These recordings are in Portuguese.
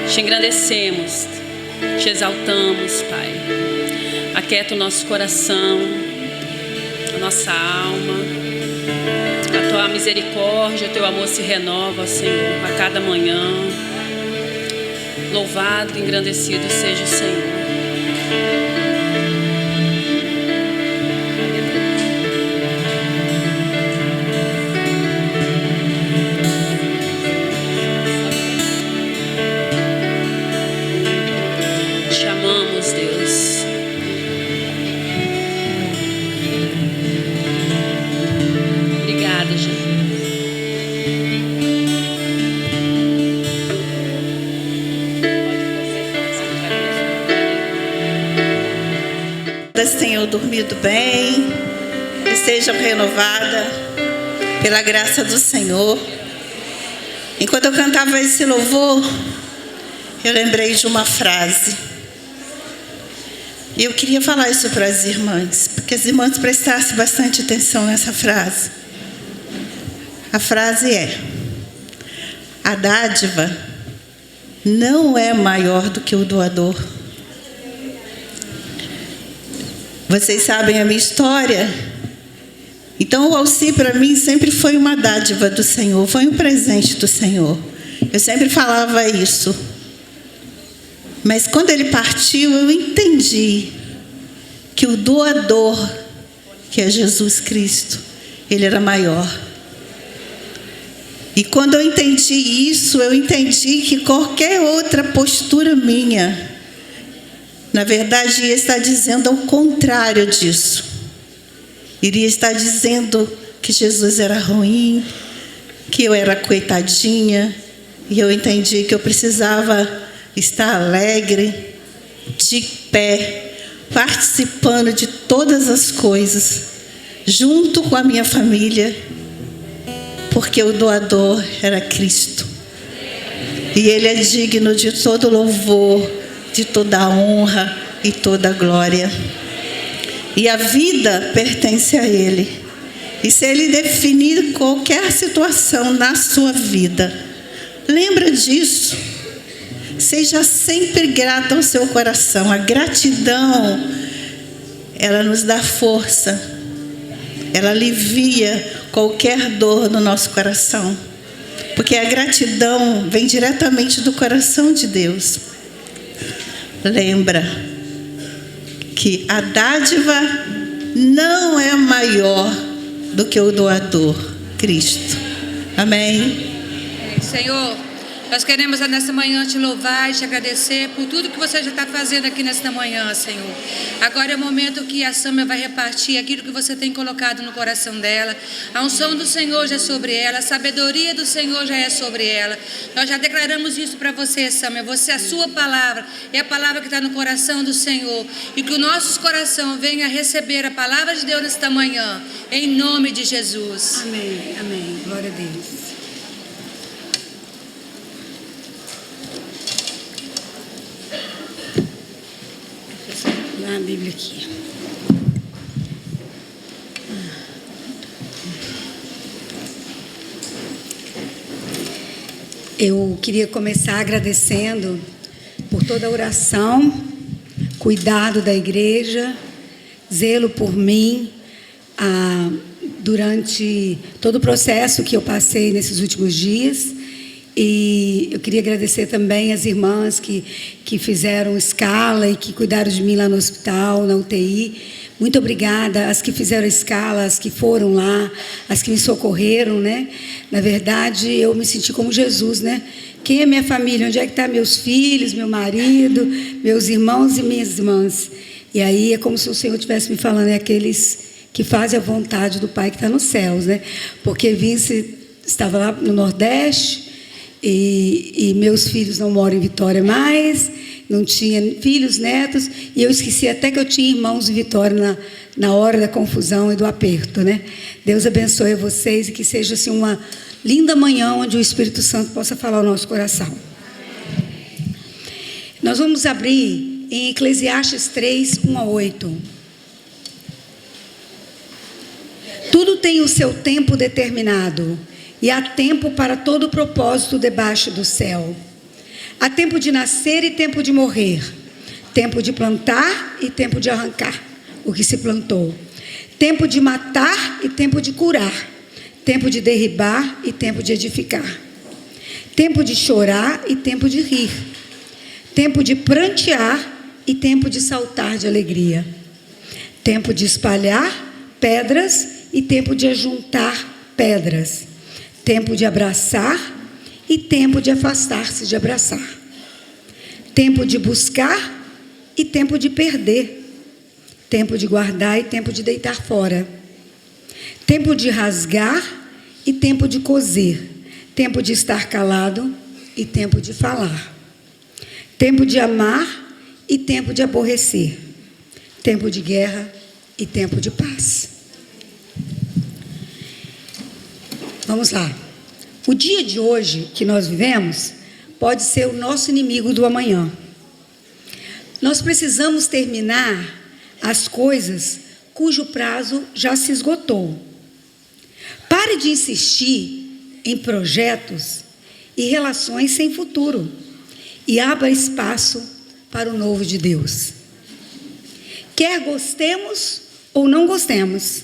Te engrandecemos, te exaltamos, Pai. Aquieta o nosso coração, a nossa alma. A tua misericórdia, o teu amor se renova, Senhor, a cada manhã. Louvado e engrandecido seja o Senhor. Deus. Obrigada, Jesus. Tenham dormido bem e sejam renovadas pela graça do Senhor. Enquanto eu cantava esse louvor, eu lembrei de uma frase. E eu queria falar isso para as irmãs, porque as irmãs prestassem bastante atenção nessa frase. A frase é: a dádiva não é maior do que o doador. Vocês sabem a minha história. Então o Alci para mim sempre foi uma dádiva do Senhor, foi um presente do Senhor. Eu sempre falava isso. Mas quando ele partiu, eu entendi que o doador, que é Jesus Cristo, ele era maior. E quando eu entendi isso, eu entendi que qualquer outra postura minha, na verdade, ia estar dizendo ao contrário disso. Iria estar dizendo que Jesus era ruim, que eu era coitadinha, e eu entendi que eu precisava estar alegre, de pé, participando de todas as coisas, junto com a minha família, porque o doador era Cristo. E Ele é digno de todo louvor, de toda honra e toda glória. E a vida pertence a Ele. E se Ele definir qualquer situação na sua vida, lembra disso. Seja sempre grata ao seu coração. A gratidão, ela nos dá força. Ela alivia qualquer dor no nosso coração. Porque a gratidão vem diretamente do coração de Deus. Lembra que a dádiva não é maior do que o doador, Cristo. Amém? Senhor, nós queremos nesta manhã te louvar e te agradecer por tudo que você já está fazendo aqui nesta manhã, Senhor. Agora é o momento que a Sâmia vai repartir aquilo que você tem colocado no coração dela. A unção do Senhor já é sobre ela, a sabedoria do Senhor já é sobre ela. Nós já declaramos isso para você, Sâmia. Você, a sua palavra, é a palavra que está no coração do Senhor. E que o nosso coração venha receber a palavra de Deus nesta manhã, em nome de Jesus. Amém, amém. Glória a Deus. A Bíblia aqui. Eu queria começar agradecendo por toda a oração, cuidado da igreja, zelo por mim, durante todo o processo que eu passei nesses últimos dias. E eu queria agradecer também as irmãs que fizeram escala e que cuidaram de mim lá no hospital, na UTI. Muito obrigada às que fizeram escala, às que foram lá, às que me socorreram, né? Na verdade, eu me senti como Jesus, né? Quem é minha família? Onde é que estão meus filhos, meu marido, meus irmãos e minhas irmãs? E aí é como se o Senhor estivesse me falando, é aqueles que fazem a vontade do Pai que está nos céus, né? Porque Vince estava lá no Nordeste, e meus filhos não moram em Vitória mais, não tinha filhos, netos, e eu esqueci até que eu tinha irmãos em Vitória na hora da confusão e do aperto, né? Deus abençoe vocês e que seja assim uma linda manhã onde o Espírito Santo possa falar ao nosso coração. Nós vamos abrir em Eclesiastes 3, 1 a 8. Tudo tem o seu tempo determinado, e há tempo para todo propósito debaixo do céu. Há tempo de nascer e tempo de morrer. Tempo de plantar e tempo de arrancar o que se plantou. Tempo de matar e tempo de curar. Tempo de derribar e tempo de edificar. Tempo de chorar e tempo de rir. Tempo de prantear e tempo de saltar de alegria. Tempo de espalhar pedras e tempo de ajuntar pedras. Tempo de abraçar e tempo de afastar-se de abraçar. Tempo de buscar e tempo de perder. Tempo de guardar e tempo de deitar fora. Tempo de rasgar e tempo de coser. Tempo de estar calado e tempo de falar. Tempo de amar e tempo de aborrecer. Tempo de guerra e tempo de paz. Vamos lá. O dia de hoje que nós vivemos pode ser o nosso inimigo do amanhã. Nós precisamos terminar as coisas cujo prazo já se esgotou. Pare de insistir em projetos e relações sem futuro e abra espaço para o novo de Deus. Quer gostemos ou não gostemos,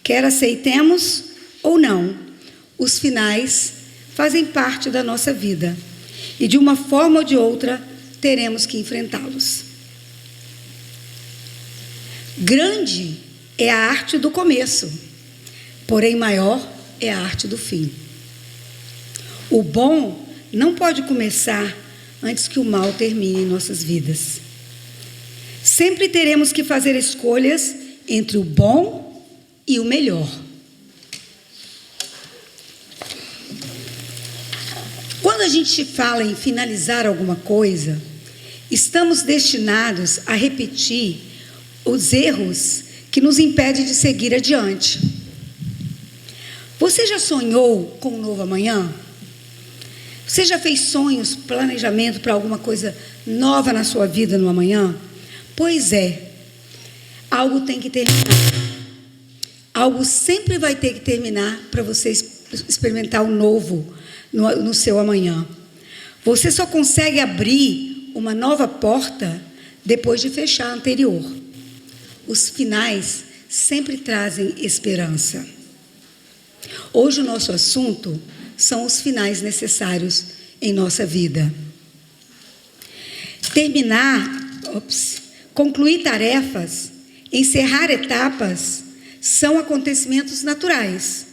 quer aceitemos ou não, os finais fazem parte da nossa vida e de uma forma ou de outra teremos que enfrentá-los. Grande é a arte do começo, porém maior é a arte do fim. O bom não pode começar antes que o mal termine em nossas vidas. Sempre teremos que fazer escolhas entre o bom e o melhor. Quando a gente fala em finalizar alguma coisa, estamos destinados a repetir os erros que nos impedem de seguir adiante. Você já sonhou com um novo amanhã? Você já fez sonhos, planejamento para alguma coisa nova na sua vida no amanhã? Pois é, algo tem que terminar. Algo sempre vai ter que terminar para você experimentar o novo no seu amanhã. Você só consegue abrir uma nova porta depois de fechar a anterior. Os finais sempre trazem esperança. Hoje o nosso assunto são os finais necessários em nossa vida. Concluir tarefas, encerrar etapas, são acontecimentos naturais,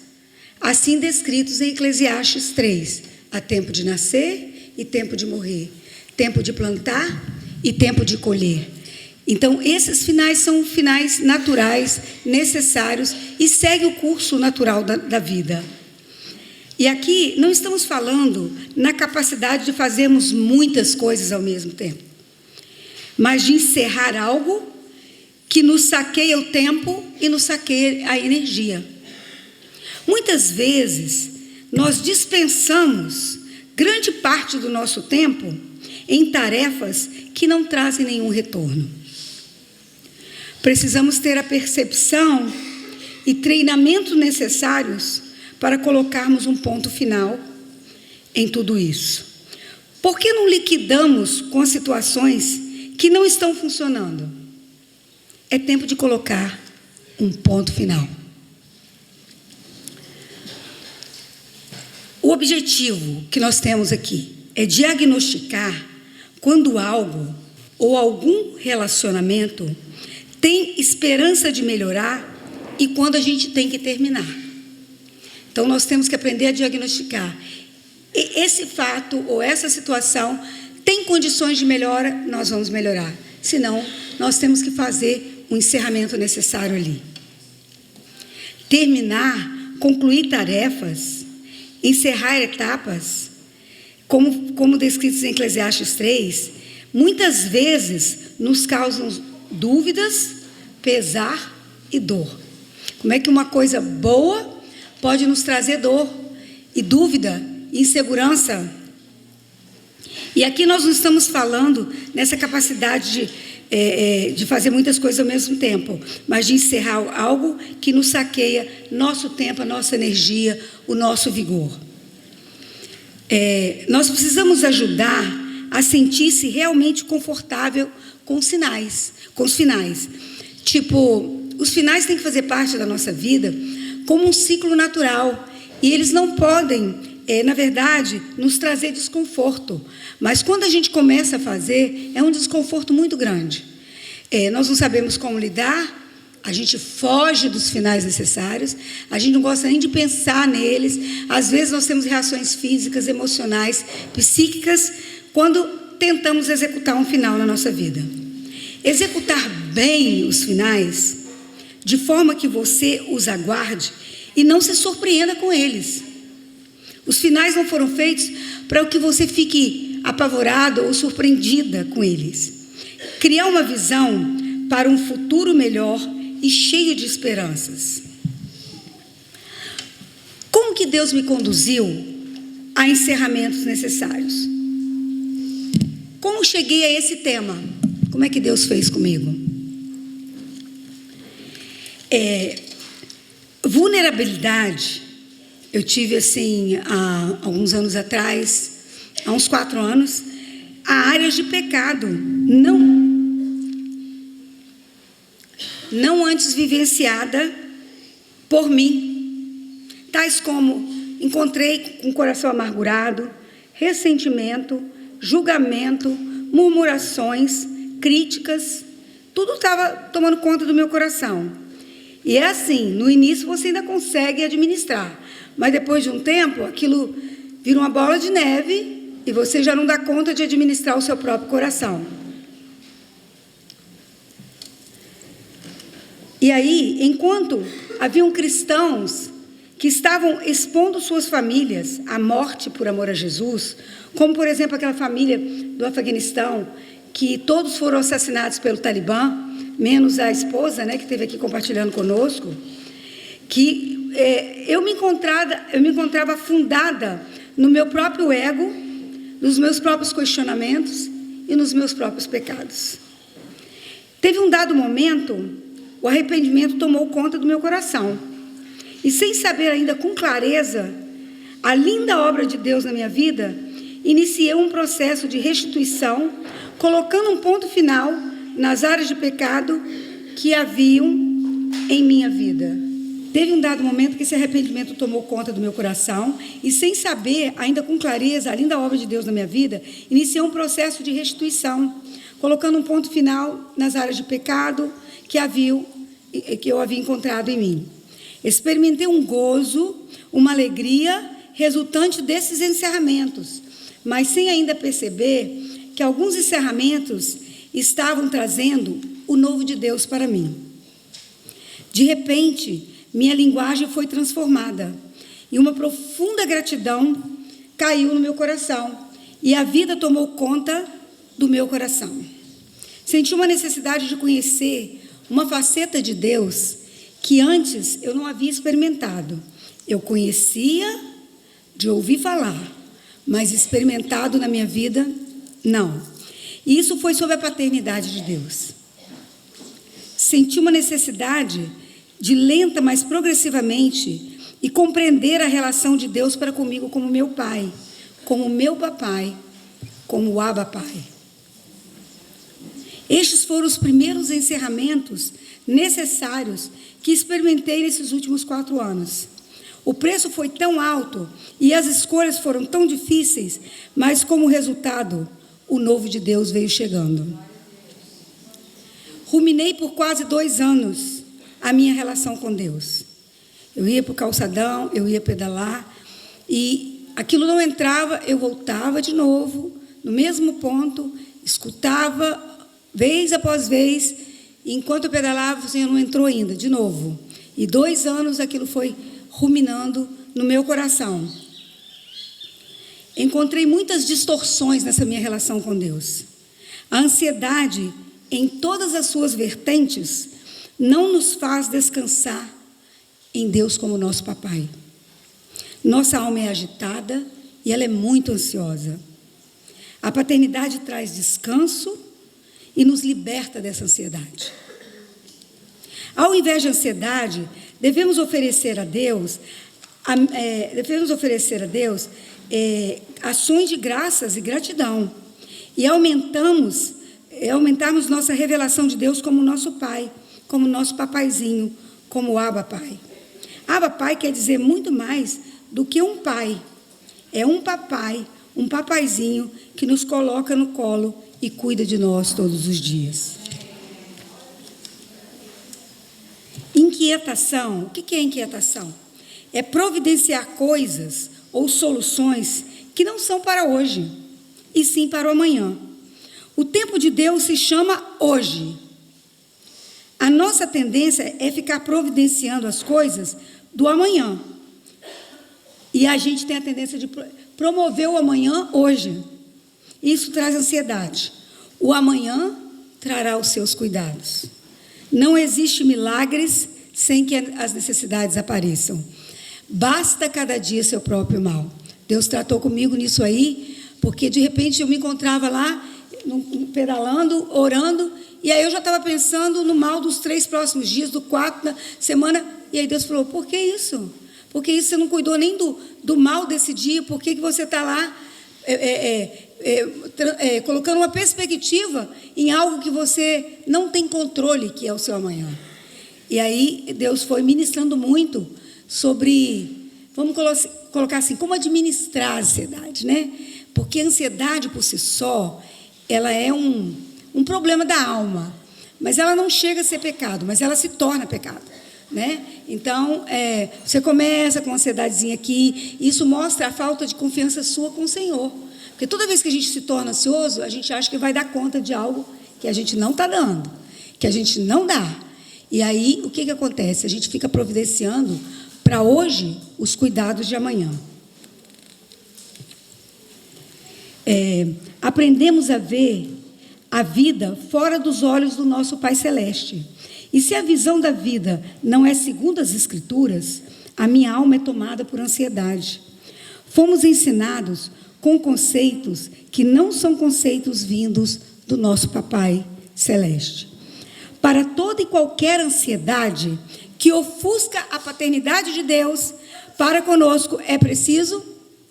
assim descritos em Eclesiastes 3. Há tempo de nascer e tempo de morrer, tempo de plantar e tempo de colher. Então, esses finais são finais naturais, necessários, e segue o curso natural da vida. E aqui não estamos falando na capacidade de fazermos muitas coisas ao mesmo tempo, mas de encerrar algo que nos saqueia o tempo e nos saqueia a energia. Muitas vezes, nós dispensamos grande parte do nosso tempo em tarefas que não trazem nenhum retorno. Precisamos ter a percepção e treinamento necessários para colocarmos um ponto final em tudo isso. Por que não liquidamos com as situações que não estão funcionando? É tempo de colocar um ponto final. O objetivo que nós temos aqui é diagnosticar quando algo ou algum relacionamento tem esperança de melhorar e quando a gente tem que terminar. Então, nós temos que aprender a diagnosticar. Esse fato ou essa situação tem condições de melhora, nós vamos melhorar. Senão, nós temos que fazer o encerramento necessário ali. Terminar, concluir tarefas, encerrar etapas, como descritos em Eclesiastes 3, muitas vezes nos causam dúvidas, pesar e dor. Como é que uma coisa boa pode nos trazer dor e dúvida, insegurança? E aqui nós não estamos falando nessa capacidade de fazer muitas coisas ao mesmo tempo, mas de encerrar algo que nos saqueia nosso tempo, a nossa energia, o nosso vigor. Nós precisamos ajudar a sentir-se realmente confortável com os finais. Tipo, os finais têm que fazer parte da nossa vida como um ciclo natural. E eles não podem, na verdade, nos trazer desconforto. Mas quando a gente começa a fazer, é um desconforto muito grande. Nós não sabemos como lidar, a gente foge dos finais necessários, a gente não gosta nem de pensar neles. Às vezes nós temos reações físicas, emocionais, psíquicas, quando tentamos executar um final na nossa vida. Executar bem os finais, de forma que você os aguarde e não se surpreenda com eles. Os finais não foram feitos para que você fique apavorado ou surpreendida com eles. Criar uma visão para um futuro melhor e cheio de esperanças. Como que Deus me conduziu a encerramentos necessários? Como cheguei a esse tema? Como é que Deus fez comigo? Vulnerabilidade, eu tive assim, há alguns anos atrás, há uns 4 anos, a áreas de pecado, não antes vivenciada por mim, tais como encontrei com o coração amargurado, ressentimento, julgamento, murmurações, críticas, tudo estava tomando conta do meu coração. E é assim, no início você ainda consegue administrar, mas depois de um tempo, aquilo vira uma bola de neve e você já não dá conta de administrar o seu próprio coração. E aí, enquanto haviam cristãos que estavam expondo suas famílias à morte por amor a Jesus, como, por exemplo, aquela família do Afeganistão, que todos foram assassinados pelo Talibã, menos a esposa, que esteve aqui compartilhando conosco, que eu me encontrava afundada no meu próprio ego, nos meus próprios questionamentos e nos meus próprios pecados. Teve um dado momento, o arrependimento tomou conta do meu coração. E sem saber ainda com clareza a linda obra de Deus na minha vida, iniciei um processo de restituição, colocando um ponto final nas áreas de pecado que haviam em minha vida. Teve um dado momento que esse arrependimento tomou conta do meu coração e, sem saber ainda com clareza a linda obra de Deus na minha vida, iniciei um processo de restituição, colocando um ponto final nas áreas de pecado que eu havia encontrado em mim. Experimentei um gozo, uma alegria resultante desses encerramentos, mas sem ainda perceber que alguns encerramentos estavam trazendo o novo de Deus para mim. De repente, minha linguagem foi transformada e uma profunda gratidão caiu no meu coração e a vida tomou conta do meu coração. Senti uma necessidade de conhecer uma faceta de Deus que antes eu não havia experimentado. Eu conhecia de ouvir falar, mas experimentado na minha vida, não. E isso foi sobre a paternidade de Deus. Senti uma necessidade de lenta, mas progressivamente, e compreender a relação de Deus para comigo como meu pai, como meu papai, como o Abba Pai. Estes foram os primeiros encerramentos necessários que experimentei nesses últimos 4 anos. O preço foi tão alto e as escolhas foram tão difíceis, mas como resultado, o novo de Deus veio chegando. Ruminei por quase 2 anos a minha relação com Deus. Eu ia para o calçadão, eu ia pedalar, e aquilo não entrava, eu voltava de novo, no mesmo ponto, escutava, vez após vez, e enquanto eu pedalava, o Senhor não entrou ainda, de novo. E 2 anos aquilo foi ruminando no meu coração. Encontrei muitas distorções nessa minha relação com Deus. A ansiedade, em todas as suas vertentes, não nos faz descansar em Deus como nosso papai. Nossa alma é agitada e ela é muito ansiosa. A paternidade traz descanso e nos liberta dessa ansiedade. Ao invés de ansiedade, devemos oferecer a Deus ações de graças e gratidão. e aumentarmos nossa revelação de Deus como nosso Pai, como nosso papaizinho, como o Abba Pai. Abba Pai quer dizer muito mais do que um pai. É um papai, um papaizinho que nos coloca no colo e cuida de nós todos os dias. Inquietação. O que é inquietação? É providenciar coisas ou soluções que não são para hoje, e sim para o amanhã. O tempo de Deus se chama hoje. A nossa tendência é ficar providenciando as coisas do amanhã. E a gente tem a tendência de promover o amanhã hoje. Isso traz ansiedade. O amanhã trará os seus cuidados. Não existe milagres sem que as necessidades apareçam. Basta cada dia seu próprio mal. Deus tratou comigo nisso aí, porque de repente eu me encontrava lá, pedalando, orando, e aí eu já estava pensando no mal dos 3 próximos dias, do 4 da semana, e aí Deus falou, por que isso? Por que isso você não cuidou nem do mal desse dia? Por que você está lá colocando uma perspectiva em algo que você não tem controle, que é o seu amanhã? E aí Deus foi ministrando muito sobre, vamos colocar assim, como administrar a ansiedade, né? Porque a ansiedade por si só, ela é um problema da alma, mas ela não chega a ser pecado, mas ela se torna pecado, né? Então, você começa com uma ansiedadezinha aqui, e isso mostra a falta de confiança sua com o Senhor, porque toda vez que a gente se torna ansioso, a gente acha que vai dar conta de algo que a gente não está dando, que a gente não dá, e aí, o que acontece? A gente fica providenciando para hoje os cuidados de amanhã. Aprendemos a ver a vida fora dos olhos do nosso Pai Celeste. E se a visão da vida não é segundo as Escrituras, a minha alma é tomada por ansiedade. Fomos ensinados com conceitos que não são conceitos vindos do nosso Papai Celeste. Para toda e qualquer ansiedade que ofusca a paternidade de Deus, para conosco é preciso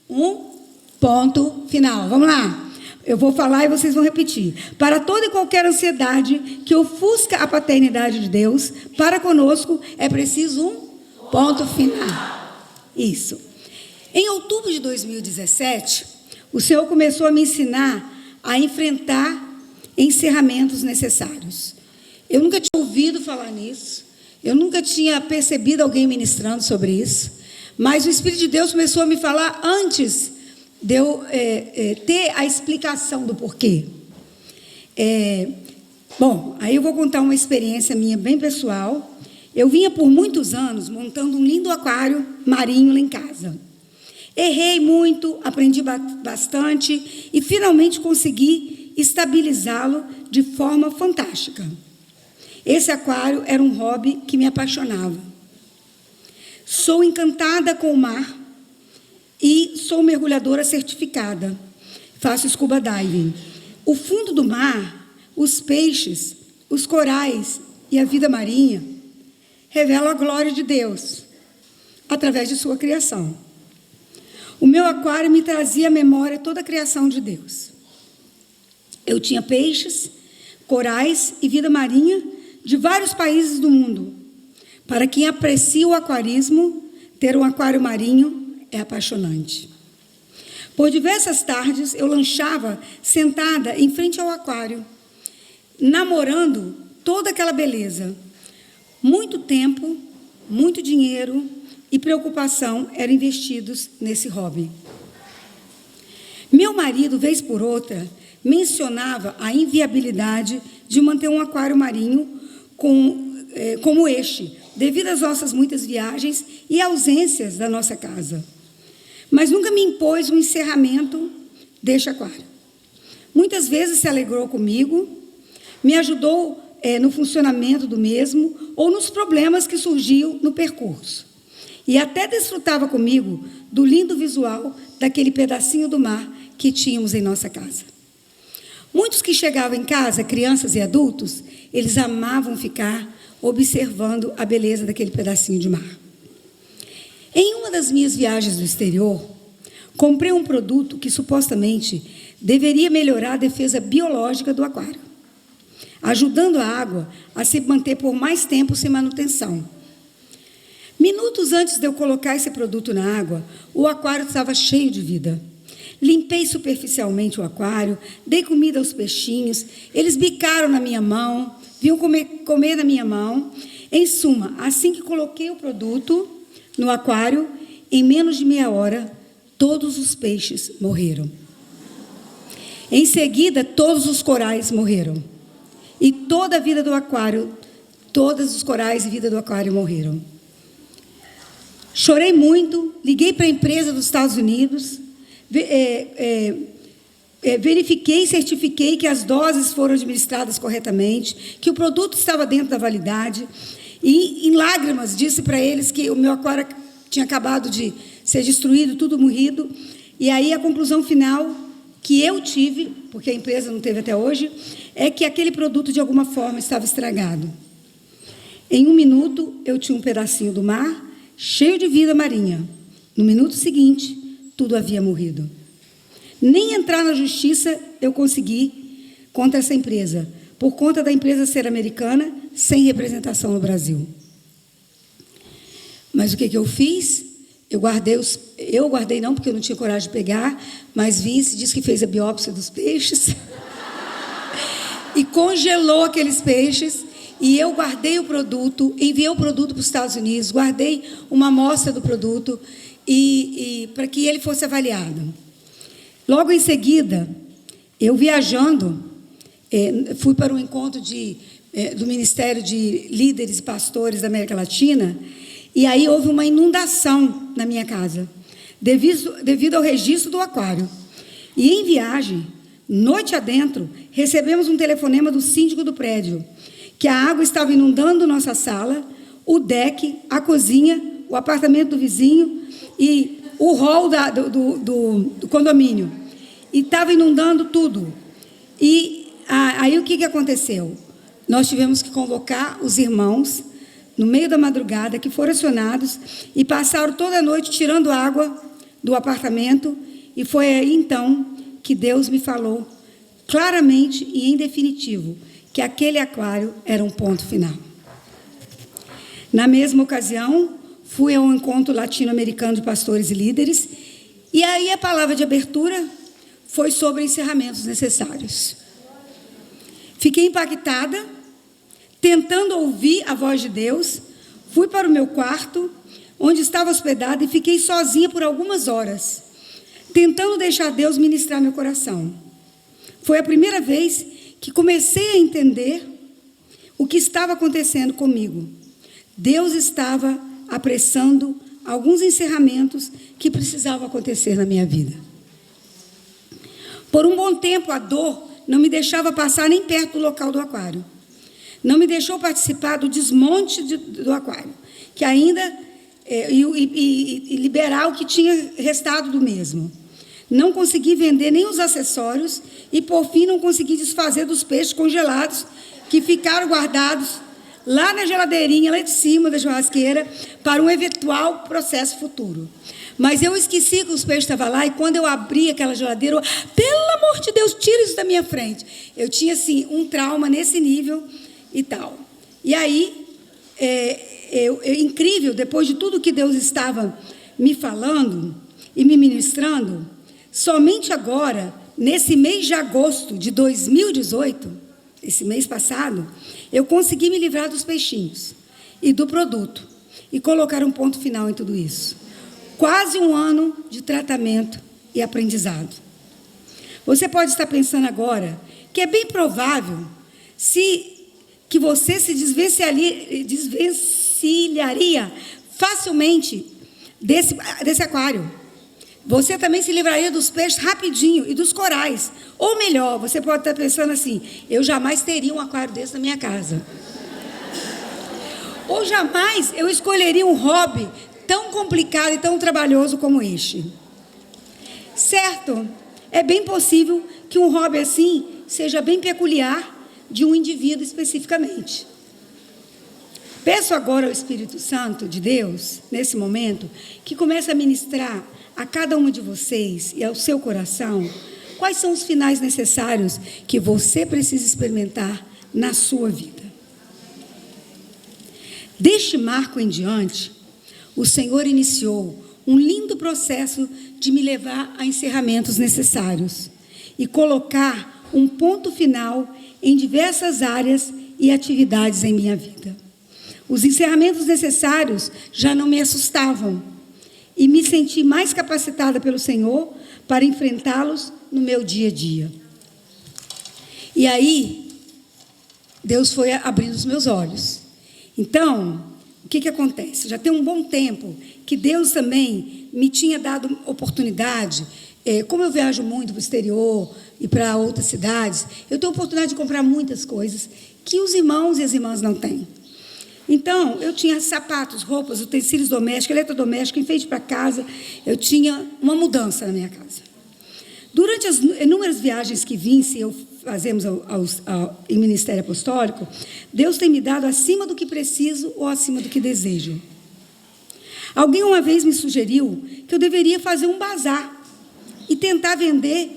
um ponto final. Vamos lá. Eu vou falar e vocês vão repetir. Para toda e qualquer ansiedade que ofusca a paternidade de Deus, para conosco é preciso um ponto final. Isso. Em outubro de 2017, o Senhor começou a me ensinar a enfrentar encerramentos necessários. Eu nunca tinha ouvido falar nisso, eu nunca tinha percebido alguém ministrando sobre isso, mas o Espírito de Deus começou a me falar antes de eu ter a explicação do porquê. Bom, aí eu vou contar uma experiência minha bem pessoal. Eu vinha por muitos anos montando um lindo aquário marinho lá em casa. Errei muito, aprendi bastante e finalmente consegui estabilizá-lo de forma fantástica. Esse aquário era um hobby que me apaixonava. Sou encantada com o mar e sou mergulhadora certificada. Faço scuba diving. O fundo do mar, os peixes, os corais e a vida marinha revelam a glória de Deus através de sua criação. O meu aquário me trazia à memória toda a criação de Deus. Eu tinha peixes, corais e vida marinha de vários países do mundo. Para quem aprecia o aquarismo, ter um aquário marinho é apaixonante. Por diversas tardes, eu lanchava sentada em frente ao aquário, namorando toda aquela beleza. Muito tempo, muito dinheiro e preocupação eram investidos nesse hobby. Meu marido, vez por outra, mencionava a inviabilidade de manter um aquário marinho como este, devido às nossas muitas viagens e ausências da nossa casa. Mas nunca me impôs um encerramento deste aquário. Muitas vezes se alegrou comigo, me ajudou no funcionamento do mesmo ou nos problemas que surgiam no percurso. E até desfrutava comigo do lindo visual daquele pedacinho do mar que tínhamos em nossa casa. Muitos que chegavam em casa, crianças e adultos, eles amavam ficar observando a beleza daquele pedacinho de mar. Em uma das minhas viagens do exterior, comprei um produto que supostamente deveria melhorar a defesa biológica do aquário, ajudando a água a se manter por mais tempo sem manutenção. Minutos antes de eu colocar esse produto na água, o aquário estava cheio de vida. Limpei superficialmente o aquário, dei comida aos peixinhos, eles bicaram na minha mão, vinham comer na minha mão. Em suma, assim que coloquei o produto no aquário, em menos de meia hora, todos os peixes morreram. Em seguida, todos os corais morreram. E toda a vida do aquário, todos os corais e vida do aquário morreram. Chorei muito, liguei para a empresa dos Estados Unidos, verifiquei e certifiquei que as doses foram administradas corretamente, que o produto estava dentro da validade, e, em lágrimas, disse para eles que o meu aquário tinha acabado de ser destruído, tudo morrido. E aí a conclusão final que eu tive, porque a empresa não teve até hoje, é que aquele produto, de alguma forma, estava estragado. Em 1 minuto, eu tinha um pedacinho do mar cheio de vida marinha. No minuto seguinte, tudo havia morrido. Nem entrar na justiça eu consegui contra essa empresa, por conta da empresa ser americana, sem representação no Brasil. Mas o que eu fiz? Eu guardei não, porque eu não tinha coragem de pegar, mas Vince disse que fez a biópsia dos peixes e congelou aqueles peixes. E eu guardei o produto, enviei o produto para os Estados Unidos, guardei uma amostra do produto para que ele fosse avaliado. Logo em seguida, eu viajando, fui para um encontro do Ministério de Líderes e Pastores da América Latina, e aí houve uma inundação na minha casa, devido ao registro do aquário. E em viagem, noite adentro, recebemos um telefonema do síndico do prédio, que a água estava inundando nossa sala, o deck, a cozinha, o apartamento do vizinho e o hall do condomínio. E estava inundando tudo. E aí o que aconteceu? Nós tivemos que convocar os irmãos, no meio da madrugada, que foram acionados e passaram toda a noite tirando água do apartamento. E foi aí, então, que Deus me falou claramente e em definitivo que aquele aquário era um ponto final. Na mesma ocasião, fui ao encontro latino-americano de pastores e líderes, e aí a palavra de abertura foi sobre encerramentos necessários. Fiquei impactada, tentando ouvir a voz de Deus, fui para o meu quarto, onde estava hospedada, e fiquei sozinha por algumas horas, tentando deixar Deus ministrar meu coração. Foi a primeira vez que comecei a entender o que estava acontecendo comigo. Deus estava apressando alguns encerramentos que precisavam acontecer na minha vida. Por um bom tempo, a dor não me deixava passar nem perto do local do aquário. Não me deixou participar do desmonte do aquário, que ainda e liberar o que tinha restado do mesmo. Não consegui vender nem os acessórios e, por fim, não consegui desfazer dos peixes congelados que ficaram guardados lá na geladeirinha, lá de cima da churrasqueira, para um eventual processo futuro. Mas eu esqueci que os peixes estavam lá, e quando eu abri aquela geladeira, pelo amor de Deus, tira isso da minha frente. Eu tinha, assim, um trauma nesse nível e tal. E aí, incrível, depois de tudo que Deus estava me falando e me ministrando, somente agora, nesse mês de agosto de 2018, esse mês passado, eu consegui me livrar dos peixinhos e do produto e colocar um ponto final em tudo isso. Quase 1 ano de tratamento e aprendizado. Você pode estar pensando agora que é bem provável que você se desvencilharia facilmente desse aquário. Você também se livraria dos peixes rapidinho e dos corais. Ou melhor, você pode estar pensando assim: eu jamais teria um aquário desse na minha casa. Ou jamais eu escolheria um hobby tão complicado e tão trabalhoso como este. Certo, é bem possível que um hobby assim seja bem peculiar de um indivíduo especificamente. Peço agora ao Espírito Santo de Deus, nesse momento, que comece a ministrar a cada uma de vocês e ao seu coração quais são os finais necessários que você precisa experimentar na sua vida. Deste marco em diante, o Senhor iniciou um lindo processo de me levar a encerramentos necessários e colocar um ponto final em diversas áreas e atividades em minha vida. Os encerramentos necessários já não me assustavam e me senti mais capacitada pelo Senhor para enfrentá-los no meu dia a dia. E aí, Deus foi abrindo os meus olhos. Então, o que acontece? Já tem um bom tempo que Deus também me tinha dado oportunidade. Como eu viajo muito para o exterior e para outras cidades, eu tenho oportunidade de comprar muitas coisas que os irmãos e as irmãs não têm. Então, eu tinha sapatos, roupas, utensílios domésticos, eletrodomésticos, enfeite para casa. Eu tinha uma mudança na minha casa. Durante as inúmeras viagens que fazemos em ministério apostólico, Deus tem me dado acima do que preciso ou acima do que desejo. Alguém uma vez me sugeriu que eu deveria fazer um bazar e tentar vender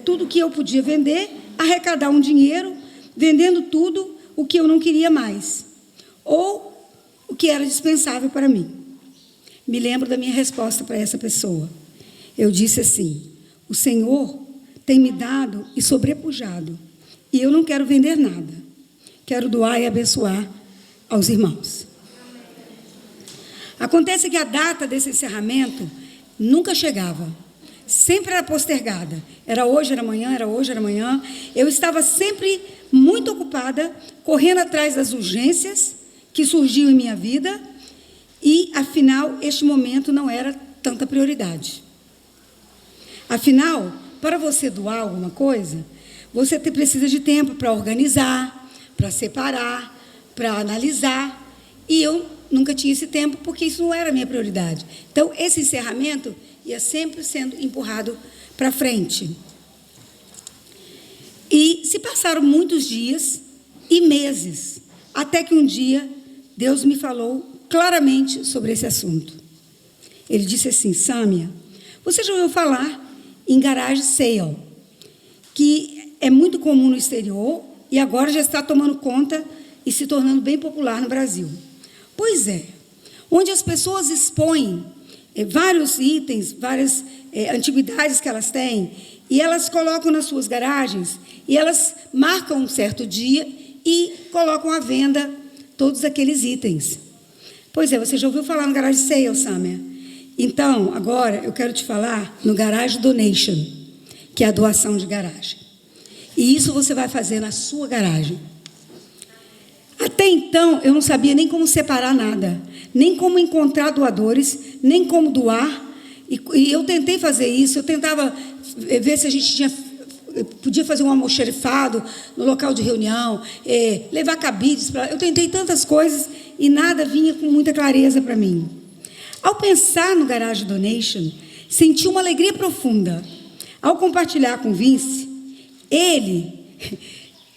tudo que eu podia vender, arrecadar um dinheiro, vendendo tudo o que eu não queria mais, ou o que era dispensável para mim. Me lembro da minha resposta para essa pessoa. Eu disse assim: o Senhor tem me dado e sobrepujado, e eu não quero vender nada. Quero doar e abençoar aos irmãos. Acontece que a data desse encerramento nunca chegava. Sempre era postergada. Era hoje, era amanhã, era hoje, era amanhã. Eu estava sempre muito ocupada, correndo atrás das urgências que surgiam em minha vida, e, afinal, este momento não era tanta prioridade. Afinal, para você doar alguma coisa, você precisa de tempo para organizar, para separar, para analisar, e eu nunca tinha esse tempo, porque isso não era a minha prioridade. Então, esse encerramento ia sempre sendo empurrado para frente. E se passaram muitos dias e meses, até que um dia Deus me falou claramente sobre esse assunto. Ele disse assim: Sâmia, você já ouviu falar em garage sale, que é muito comum no exterior e agora já está tomando conta e se tornando bem popular no Brasil. Pois é, onde as pessoas expõem vários itens, várias antiguidades que elas têm, e elas colocam nas suas garagens, e elas marcam um certo dia e colocam à venda todos aqueles itens. Pois é, você já ouviu falar no garage sale, Sâmia? Então, agora eu quero te falar no garage donation, que é a doação de garagem. E isso você vai fazer na sua garagem. Até então, eu não sabia nem como separar nada, nem como encontrar doadores, nem como doar. E eu tentei fazer isso, eu tentava ver se a gente podia fazer um almoxarifado no local de reunião, levar cabides. Eu tentei tantas coisas e nada vinha com muita clareza para mim. Ao pensar no Garage Donation, senti uma alegria profunda. Ao compartilhar com Vince, ele,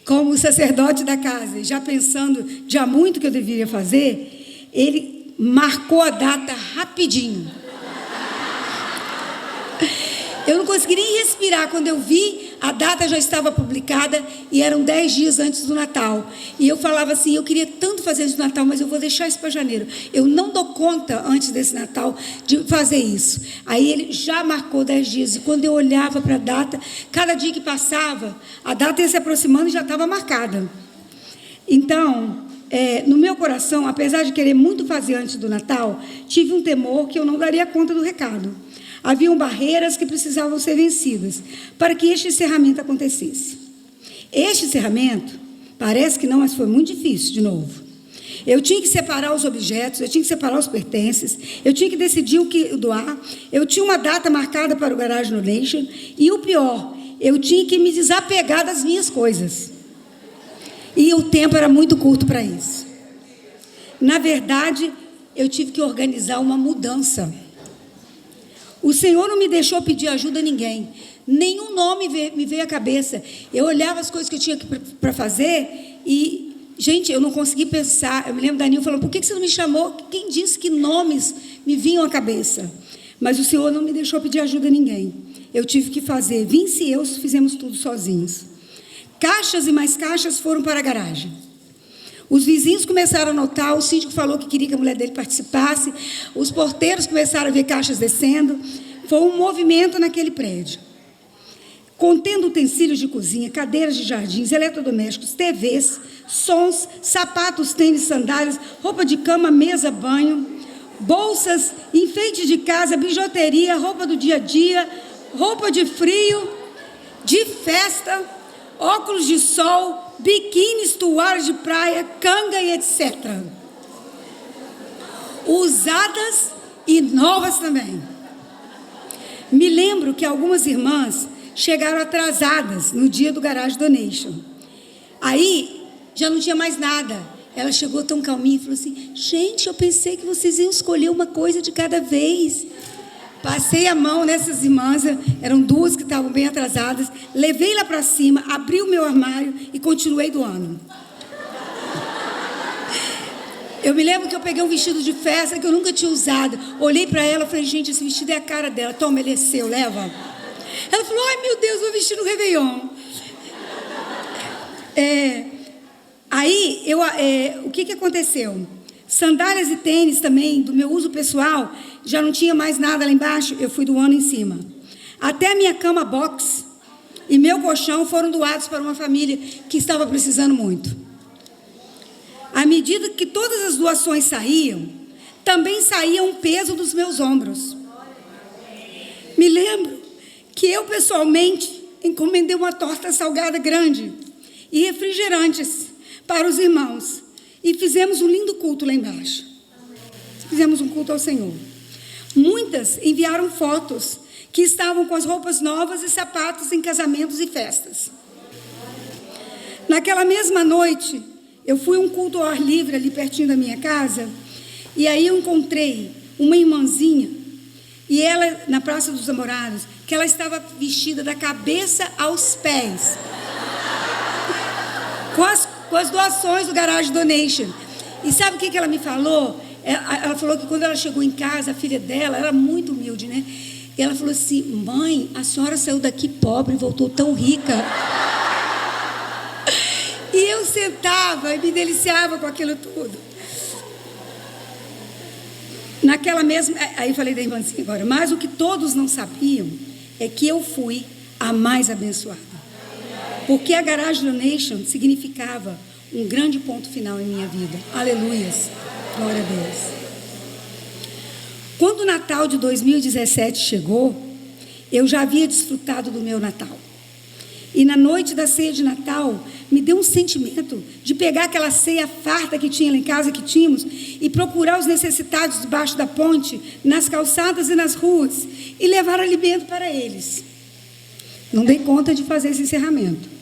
como sacerdote da casa, já pensando já muito que eu deveria fazer, ele marcou a data rapidinho. Eu não consegui nem respirar quando eu vi, a data já estava publicada e eram 10 dias antes do Natal. E eu falava assim, eu queria tanto fazer isso no Natal, mas eu vou deixar isso para janeiro. Eu não dou conta, antes desse Natal, de fazer isso. Aí ele já marcou 10 dias. E quando eu olhava para a data, cada dia que passava, a data ia se aproximando e já estava marcada. Então, no meu coração, apesar de querer muito fazer antes do Natal, tive um temor que eu não daria conta do recado. Haviam barreiras que precisavam ser vencidas para que este encerramento acontecesse. Este encerramento, parece que não, mas foi muito difícil, de novo. Eu tinha que separar os objetos, eu tinha que separar os pertences, eu tinha que decidir o que doar, eu tinha uma data marcada para o Garage Donation, e o pior, eu tinha que me desapegar das minhas coisas. E o tempo era muito curto para isso. Na verdade, eu tive que organizar uma mudança. O Senhor não me deixou pedir ajuda a ninguém. Nenhum nome me veio à cabeça. Eu olhava as coisas que eu tinha para fazer e, gente, eu não consegui pensar. Eu me lembro da Nil falando, por que você não me chamou? Quem disse que nomes me vinham à cabeça? Mas o Senhor não me deixou pedir ajuda a ninguém. Eu tive que fazer. Vince e eu fizemos tudo sozinhos. Caixas e mais caixas foram para a garagem. Os vizinhos começaram a notar, o síndico falou que queria que a mulher dele participasse, os porteiros começaram a ver caixas descendo. Foi um movimento naquele prédio. Contendo utensílios de cozinha, cadeiras de jardins, eletrodomésticos, TVs, sons, sapatos, tênis, sandálias, roupa de cama, mesa, banho, bolsas, enfeite de casa, bijuteria, roupa do dia a dia, roupa de frio, de festa, óculos de sol, biquínis, toalhas de praia, canga e etc. Usadas e novas também. Me lembro que algumas irmãs chegaram atrasadas no dia do Garage Donation. Aí, já não tinha mais nada. Ela chegou tão calminha e falou assim: gente, eu pensei que vocês iam escolher uma coisa de cada vez. Passei a mão nessas irmãs, eram duas que estavam bem atrasadas, levei lá para cima, abri o meu armário e continuei doando. Eu me lembro que eu peguei um vestido de festa que eu nunca tinha usado, olhei para ela e falei: gente, esse vestido é a cara dela, toma, ele é seu, leva. Ela falou: ai meu Deus, vou vestir no Réveillon. Aí, o que aconteceu? Sandálias e tênis também, do meu uso pessoal, já não tinha mais nada lá embaixo, eu fui doando em cima. Até a minha cama box e meu colchão foram doados para uma família que estava precisando muito. À medida que todas as doações saíam, também saía um peso dos meus ombros. Me lembro que eu, pessoalmente, encomendei uma torta salgada grande e refrigerantes para os irmãos. E fizemos um lindo culto lá embaixo. Fizemos um culto ao Senhor. Muitas enviaram fotos que estavam com as roupas novas e sapatos em casamentos e festas. Naquela mesma noite, eu fui a um culto ao ar livre ali pertinho da minha casa. E aí eu encontrei uma irmãzinha, e ela, na Praça dos Namorados, que ela estava vestida da cabeça aos pés, com as doações do Garage Donation. E sabe o que ela me falou? Ela falou que quando ela chegou em casa, a filha dela era muito humilde, né? E ela falou assim: mãe, a senhora saiu daqui pobre e voltou tão rica. E eu sentava e me deliciava com aquilo tudo. Naquela mesma... Aí falei da irmãzinha agora. Mas o que todos não sabiam é que eu fui a mais abençoada. Porque a Garage Donation significava um grande ponto final em minha vida. Aleluias. Glória a Deus. Quando o Natal de 2017 chegou, eu já havia desfrutado do meu Natal. E na noite da ceia de Natal, me deu um sentimento de pegar aquela ceia farta que tinha lá em casa, que tínhamos, e procurar os necessitados debaixo da ponte, nas calçadas e nas ruas, e levar alimento para eles. Não dei conta de fazer esse encerramento.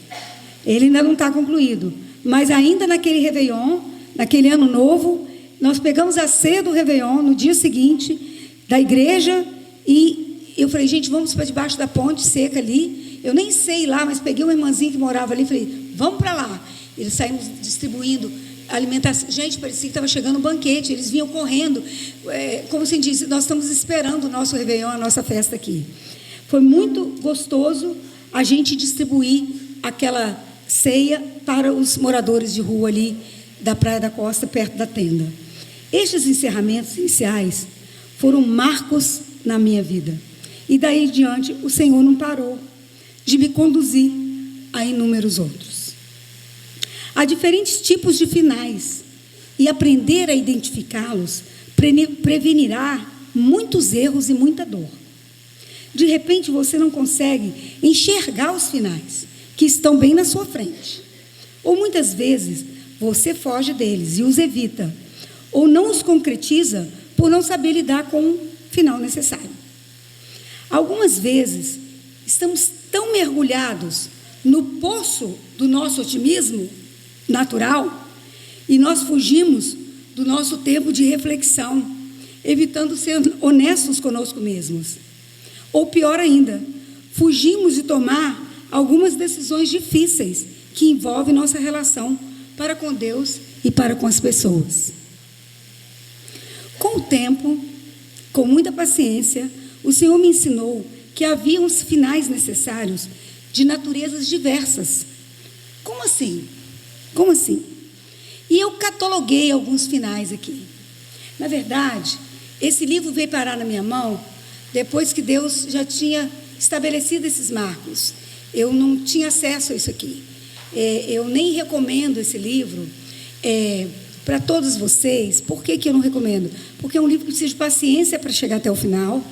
Ele ainda não está concluído. Mas ainda naquele Réveillon, naquele ano novo, nós pegamos a ceia do Réveillon, no dia seguinte, da igreja, e eu falei: gente, vamos para debaixo da ponte seca ali. Eu nem sei lá, mas peguei uma irmãzinha que morava ali e falei: vamos para lá. Eles saímos distribuindo alimentação. Gente, parecia que estava chegando um banquete. Eles vinham correndo. Como se diz, nós estamos esperando o nosso Réveillon, a nossa festa aqui. Foi muito gostoso a gente distribuir aquela ceia para os moradores de rua ali da Praia da Costa, perto da tenda. Estes encerramentos iniciais foram marcos na minha vida. E daí em diante, o Senhor não parou de me conduzir a inúmeros outros. Há diferentes tipos de finais, e aprender a identificá-los prevenirá muitos erros e muita dor. De repente, você não consegue enxergar os finais, que estão bem na sua frente. Ou muitas vezes, você foge deles e os evita, ou não os concretiza por não saber lidar com o final necessário. Algumas vezes, estamos tão mergulhados no poço do nosso otimismo natural e nós fugimos do nosso tempo de reflexão, evitando ser honestos conosco mesmos. Ou pior ainda, fugimos de tomar algumas decisões difíceis que envolvem nossa relação para com Deus e para com as pessoas. Com o tempo, com muita paciência, o Senhor me ensinou que havia uns finais necessários de naturezas diversas. Como assim? Como assim? E eu cataloguei alguns finais aqui. Na verdade, esse livro veio parar na minha mão depois que Deus já tinha estabelecido esses marcos. Eu não tinha acesso a isso aqui. Eu nem recomendo esse livro para todos vocês. Por que eu não recomendo? Porque é um livro que precisa de paciência para chegar até o final.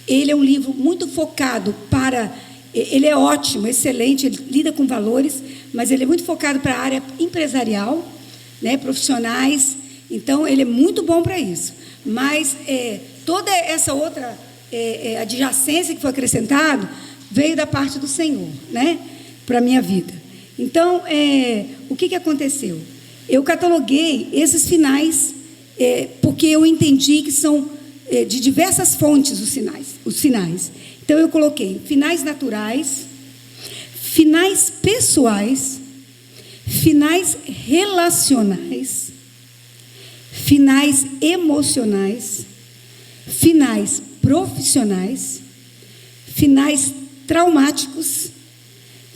Ele é um livro muito focado para... Ele é ótimo, excelente, ele lida com valores, mas ele é muito focado para a área empresarial, né, profissionais. Então, ele é muito bom para isso. Mas toda essa outra adjacência que foi acrescentado veio da parte do Senhor, né, para a minha vida. Então, o que aconteceu? Eu cataloguei esses finais porque eu entendi que são de diversas fontes os finais. Então, eu coloquei finais naturais, finais pessoais, finais relacionais, finais emocionais, finais profissionais, finais traumáticos,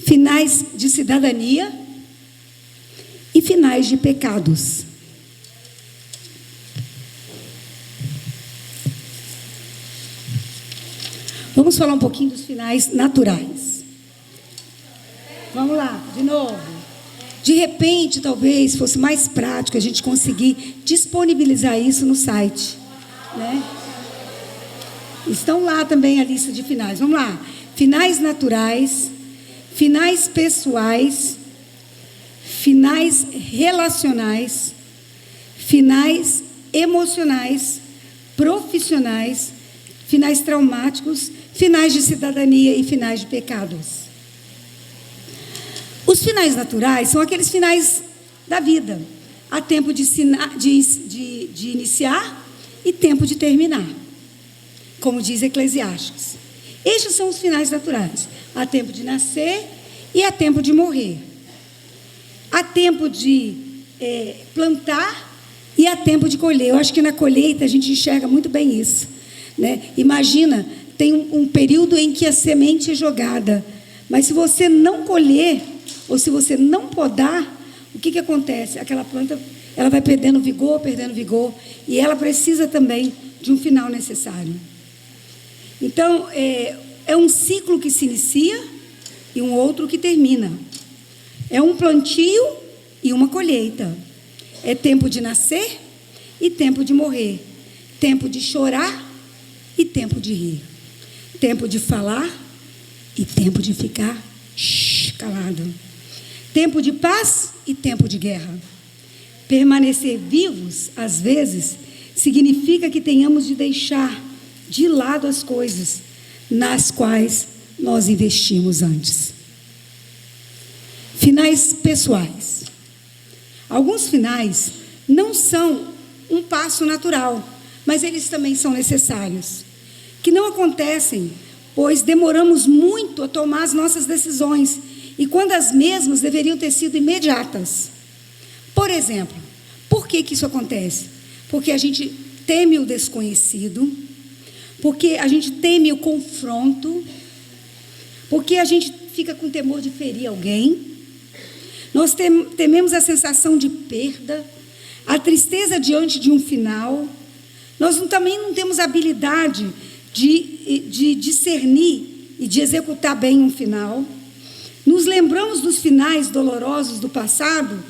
finais de cidadania e finais de pecados. Vamos falar um pouquinho dos finais naturais. Vamos lá, de novo. De repente, talvez fosse mais prático a gente conseguir disponibilizar isso no site, né? Estão lá também a lista de finais. Vamos lá. Finais naturais, finais pessoais, finais relacionais, finais emocionais, profissionais, finais traumáticos, finais de cidadania e finais de pecados. Os finais naturais são aqueles finais da vida. Há tempo de iniciar e tempo de terminar, como diz Eclesiastes. Estes são os finais naturais. Há tempo de nascer e há tempo de morrer. Há tempo de plantar e há tempo de colher. Eu acho que na colheita a gente enxerga muito bem isso, né? Imagina, tem um período em que a semente é jogada, mas se você não colher, ou se você não podar, o que acontece? Aquela planta, ela vai perdendo vigor, e ela precisa também de um final necessário. Então, é um ciclo que se inicia e um outro que termina. É um plantio e uma colheita. É tempo de nascer e tempo de morrer. Tempo de chorar e tempo de rir. Tempo de falar e tempo de ficar calado. Tempo de paz e tempo de guerra. Permanecer vivos, às vezes, significa que tenhamos de deixar de lado as coisas nas quais nós investimos antes. Finais pessoais. Alguns finais não são um passo natural, mas eles também são necessários. Que não acontecem, pois demoramos muito a tomar as nossas decisões, e quando as mesmas deveriam ter sido imediatas. Por exemplo, por que isso acontece? Porque a gente teme o desconhecido, porque a gente teme o confronto, porque a gente fica com temor de ferir alguém, nós tememos a sensação de perda, a tristeza diante de um final, nós também não temos habilidade de discernir e de executar bem um final, nos lembramos dos finais dolorosos do passado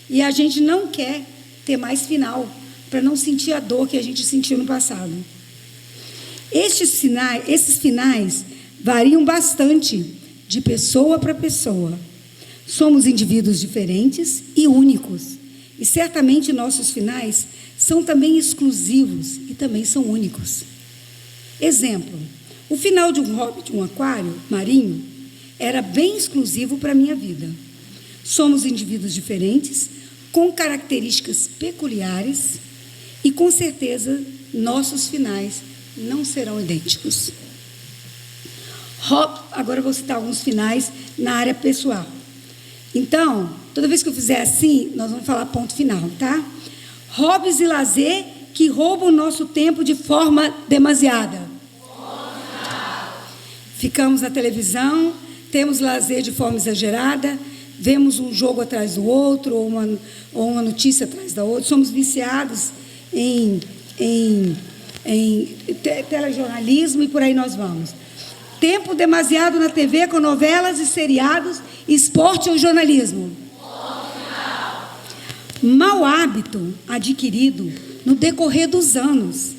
e a gente não quer ter mais final, para não sentir a dor que a gente sentiu no passado. Esses finais variam bastante de pessoa para pessoa. Somos indivíduos diferentes e únicos, e certamente nossos finais são também exclusivos e também são únicos. Exemplo, o final de um hobby de um aquário marinho era bem exclusivo para a minha vida. Somos indivíduos diferentes, com características peculiares, e com certeza nossos finais não serão idênticos. Agora eu vou citar alguns finais na área pessoal. Então, toda vez que eu fizer assim, nós vamos falar ponto final, tá? Hobbies e lazer que roubam o nosso tempo de forma demasiada. ficamos na televisão, temos lazer de forma exagerada, vemos um jogo atrás do outro, ou uma notícia atrás da outra, somos viciados em telejornalismo e por aí nós vamos. Tempo demasiado na TV com novelas e seriados, esporte ou jornalismo. Mau hábito adquirido no decorrer dos anos.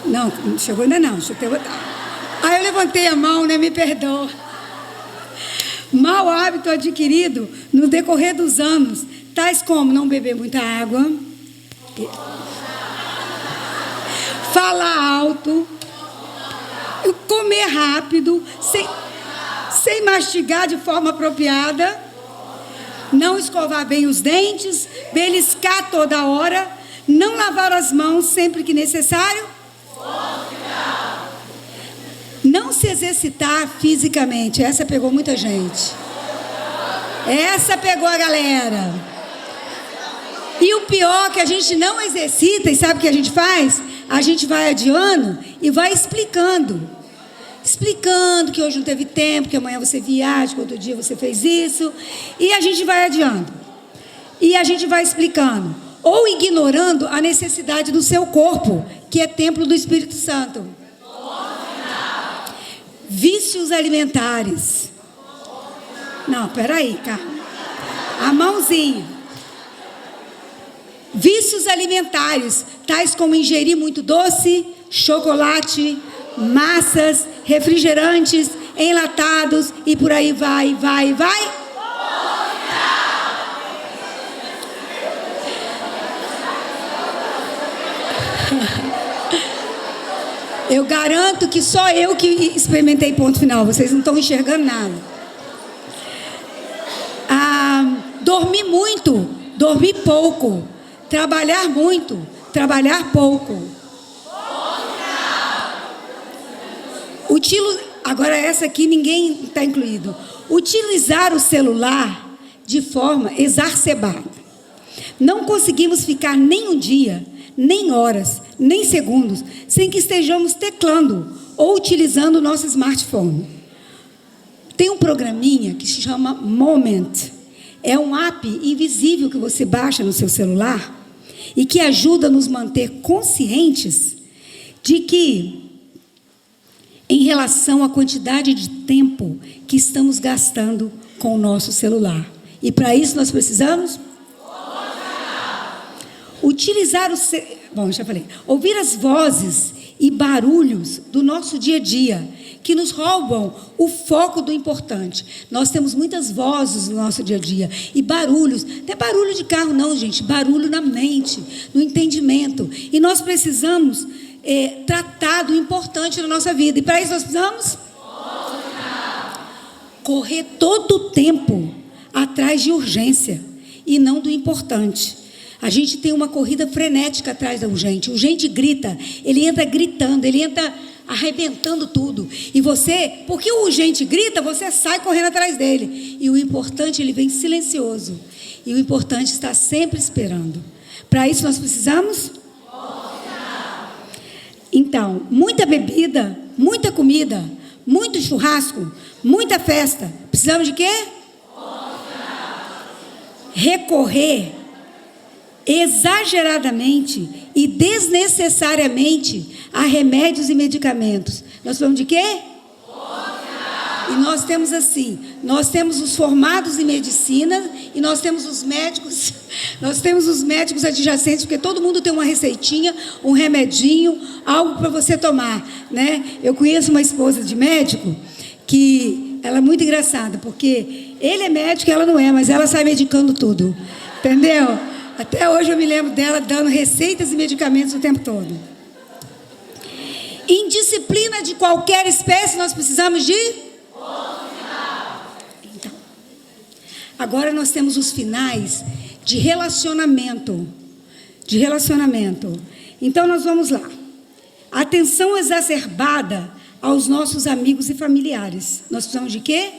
Não chegou ainda não. Deixa eu eu levantei a mão, né? Me perdoa. Mau hábito adquirido no decorrer dos anos, tais como não beber muita água, falar alto, comer rápido, sem mastigar de forma apropriada, não escovar bem os dentes, beliscar toda hora, não lavar as mãos sempre que necessário, não se exercitar fisicamente. Essa pegou muita gente. Essa pegou a galera. E o pior é que a gente não exercita, e sabe o que a gente faz? A gente vai adiando e vai explicando que hoje não teve tempo, que amanhã você viaja, que outro dia você fez isso, e a gente vai adiando. E a gente vai explicando, ou ignorando a necessidade do seu corpo, que é templo do Espírito Santo. Vícios alimentares. Não, peraí, calma. A mãozinha. Vícios alimentares, tais como ingerir muito doce, chocolate, massas, refrigerantes, enlatados e por aí vai. Eu garanto que só eu que experimentei ponto final, vocês não estão enxergando nada. Dormir muito, dormir pouco, trabalhar muito, trabalhar pouco. Agora essa aqui ninguém está incluído. Utilizar o celular de forma exacerbada. Não conseguimos ficar nem um dia, nem horas, nem segundos, sem que estejamos teclando ou utilizando o nosso smartphone. Tem um programinha que se chama Moment. É um app invisível que você baixa no seu celular e que ajuda a nos manter conscientes de que, em relação à quantidade de tempo que estamos gastando com o nosso celular. E para isso nós precisamos utilizar ouvir as vozes e barulhos do nosso dia a dia, que nos roubam o foco do importante. Nós temos muitas vozes no nosso dia a dia e barulhos, não é barulho de carro não, gente, barulho na mente, no entendimento. E nós precisamos tratar do importante na nossa vida. E para isso nós precisamos correr todo o tempo atrás de urgência e não do importante. A gente tem uma corrida frenética atrás da urgente. O urgente grita, ele entra gritando, ele entra arrebentando tudo. E você, porque o urgente grita, você sai correndo atrás dele. E o importante, ele vem silencioso. E o importante está sempre esperando. Para isso nós precisamos? Então, muita bebida, muita comida, muito churrasco, muita festa. Precisamos de quê? Recorrer exageradamente e desnecessariamente a remédios e medicamentos. Nós falamos de quê? E nós temos assim, nós temos os formados em medicina e nós temos os médicos adjacentes, porque todo mundo tem uma receitinha, um remedinho, algo para você tomar, né? Eu conheço uma esposa de médico que ela é muito engraçada, porque ele é médico e ela não é, mas ela sai medicando tudo, entendeu? Até hoje eu me lembro dela dando receitas e medicamentos o tempo todo. Indisciplina de qualquer espécie, nós precisamos de? Então, agora nós temos os finais de relacionamento. Então nós vamos lá. Atenção exacerbada aos nossos amigos e familiares. Nós precisamos de quê?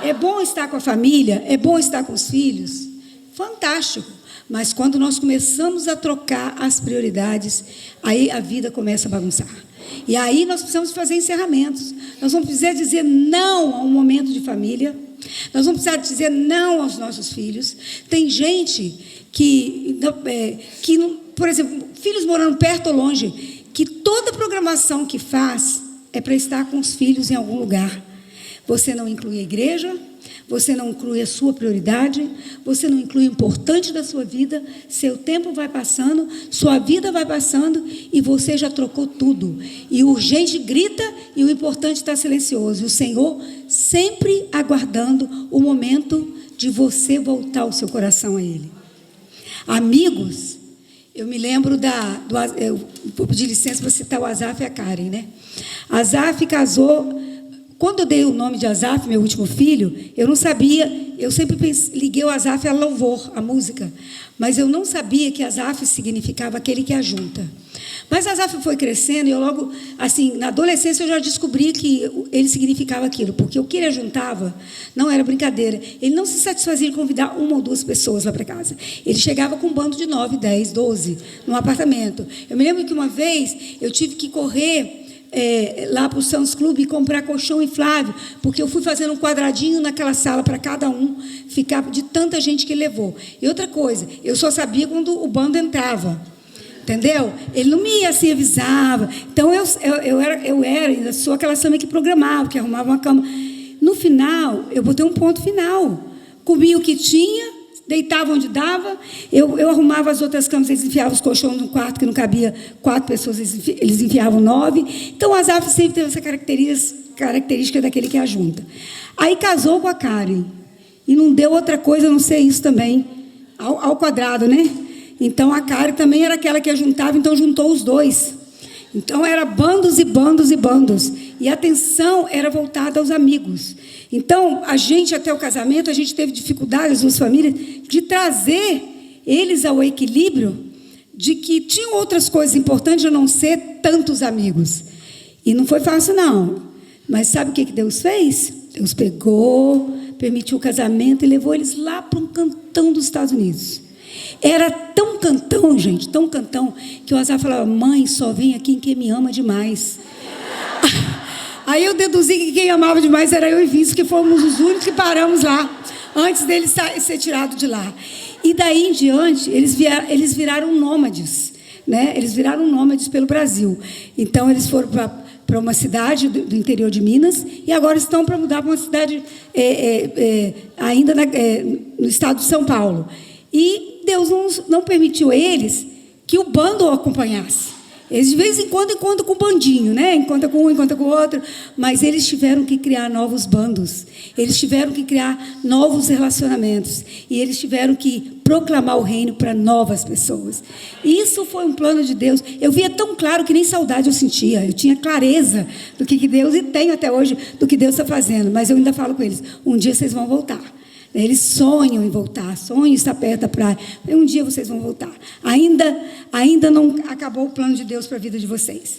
É bom estar com a família, é bom estar com os filhos. Fantástico, mas quando nós começamos a trocar as prioridades, aí a vida começa a bagunçar. E aí nós precisamos fazer encerramentos. Nós vamos precisar dizer não a um momento de família. Nós vamos precisar dizer não aos nossos filhos. Tem gente que por exemplo, filhos morando perto ou longe, que toda programação que faz é para estar com os filhos em algum lugar. Você não inclui a igreja, você não inclui a sua prioridade, você não inclui o importante da sua vida, seu tempo vai passando, sua vida vai passando e você já trocou tudo. E o urgente grita e o importante está silencioso. E o Senhor sempre aguardando o momento de você voltar o seu coração a Ele. Amigos, eu me lembro eu vou pedir licença para citar o Asaf e a Karen, né? Asaf casou. Quando eu dei o nome de Asaf, meu último filho, eu não sabia, eu sempre liguei o Asaf a louvor, a música, mas eu não sabia que Asaf significava aquele que ajunta. Mas Asaf foi crescendo e eu logo, assim, na adolescência eu já descobri que ele significava aquilo, porque o que ele ajuntava não era brincadeira. Ele não se satisfazia de convidar uma ou duas pessoas lá para casa. Ele chegava com um bando de 9, 10, 12, num apartamento. Eu me lembro que uma vez eu tive que correr lá para o Suns Club e comprar colchão inflável, porque eu fui fazendo um quadradinho naquela sala para cada um ficar, de tanta gente que levou. E outra coisa, eu só sabia quando o bando entrava, entendeu? Ele não me assim avisava. Então eu ainda sou aquela Sâmia que programava, que arrumava uma cama. No final, eu botei um ponto final. Comia o que tinha, deitava onde dava, eu arrumava as outras camas, eles enfiavam os colchões no quarto que não cabia 4 pessoas, eles enfiavam 9. Então, o Asaf sempre teve essa característica daquele que ajunta. Aí casou com a Karen, e não deu outra coisa a não ser isso também, ao quadrado, né? Então, a Karen também era aquela que ajuntava, então juntou os dois. Então, era bandos e bandos e bandos. E a atenção era voltada aos amigos. Então, a gente, até o casamento, a gente teve dificuldades, as duas famílias, de trazer eles ao equilíbrio de que tinham outras coisas importantes a não ser tantos amigos. E não foi fácil, não. Mas sabe o que Deus fez? Deus pegou, permitiu o casamento e levou eles lá para um cantão dos Estados Unidos. Era tão cantão, gente, tão cantão, que o Asaf falava: mãe, só vem aqui quem me ama demais. Aí eu deduzi que quem amava demais era eu e Vince, que fomos os únicos que paramos lá, antes dele ser tirado de lá. E daí em diante, eles viraram nômades, né? Eles viraram nômades pelo Brasil. Então, eles foram para uma cidade do interior de Minas e agora estão para mudar para uma cidade ainda no estado de São Paulo. E Deus não permitiu a eles que o bando o acompanhasse. Eles, de vez em quando, encontram com um bandinho, né? Encontra com um, encontra com o outro. Mas eles tiveram que criar novos bandos. Eles tiveram que criar novos relacionamentos. E eles tiveram que proclamar o reino para novas pessoas. Isso foi um plano de Deus. Eu via tão claro que nem saudade eu sentia. Eu tinha clareza do que Deus, e tenho até hoje, do que Deus está fazendo. Mas eu ainda falo com eles: um dia vocês vão voltar. Eles sonham em voltar, sonham em estar perto da praia. Um dia vocês vão voltar. Ainda não acabou o plano de Deus para a vida de vocês.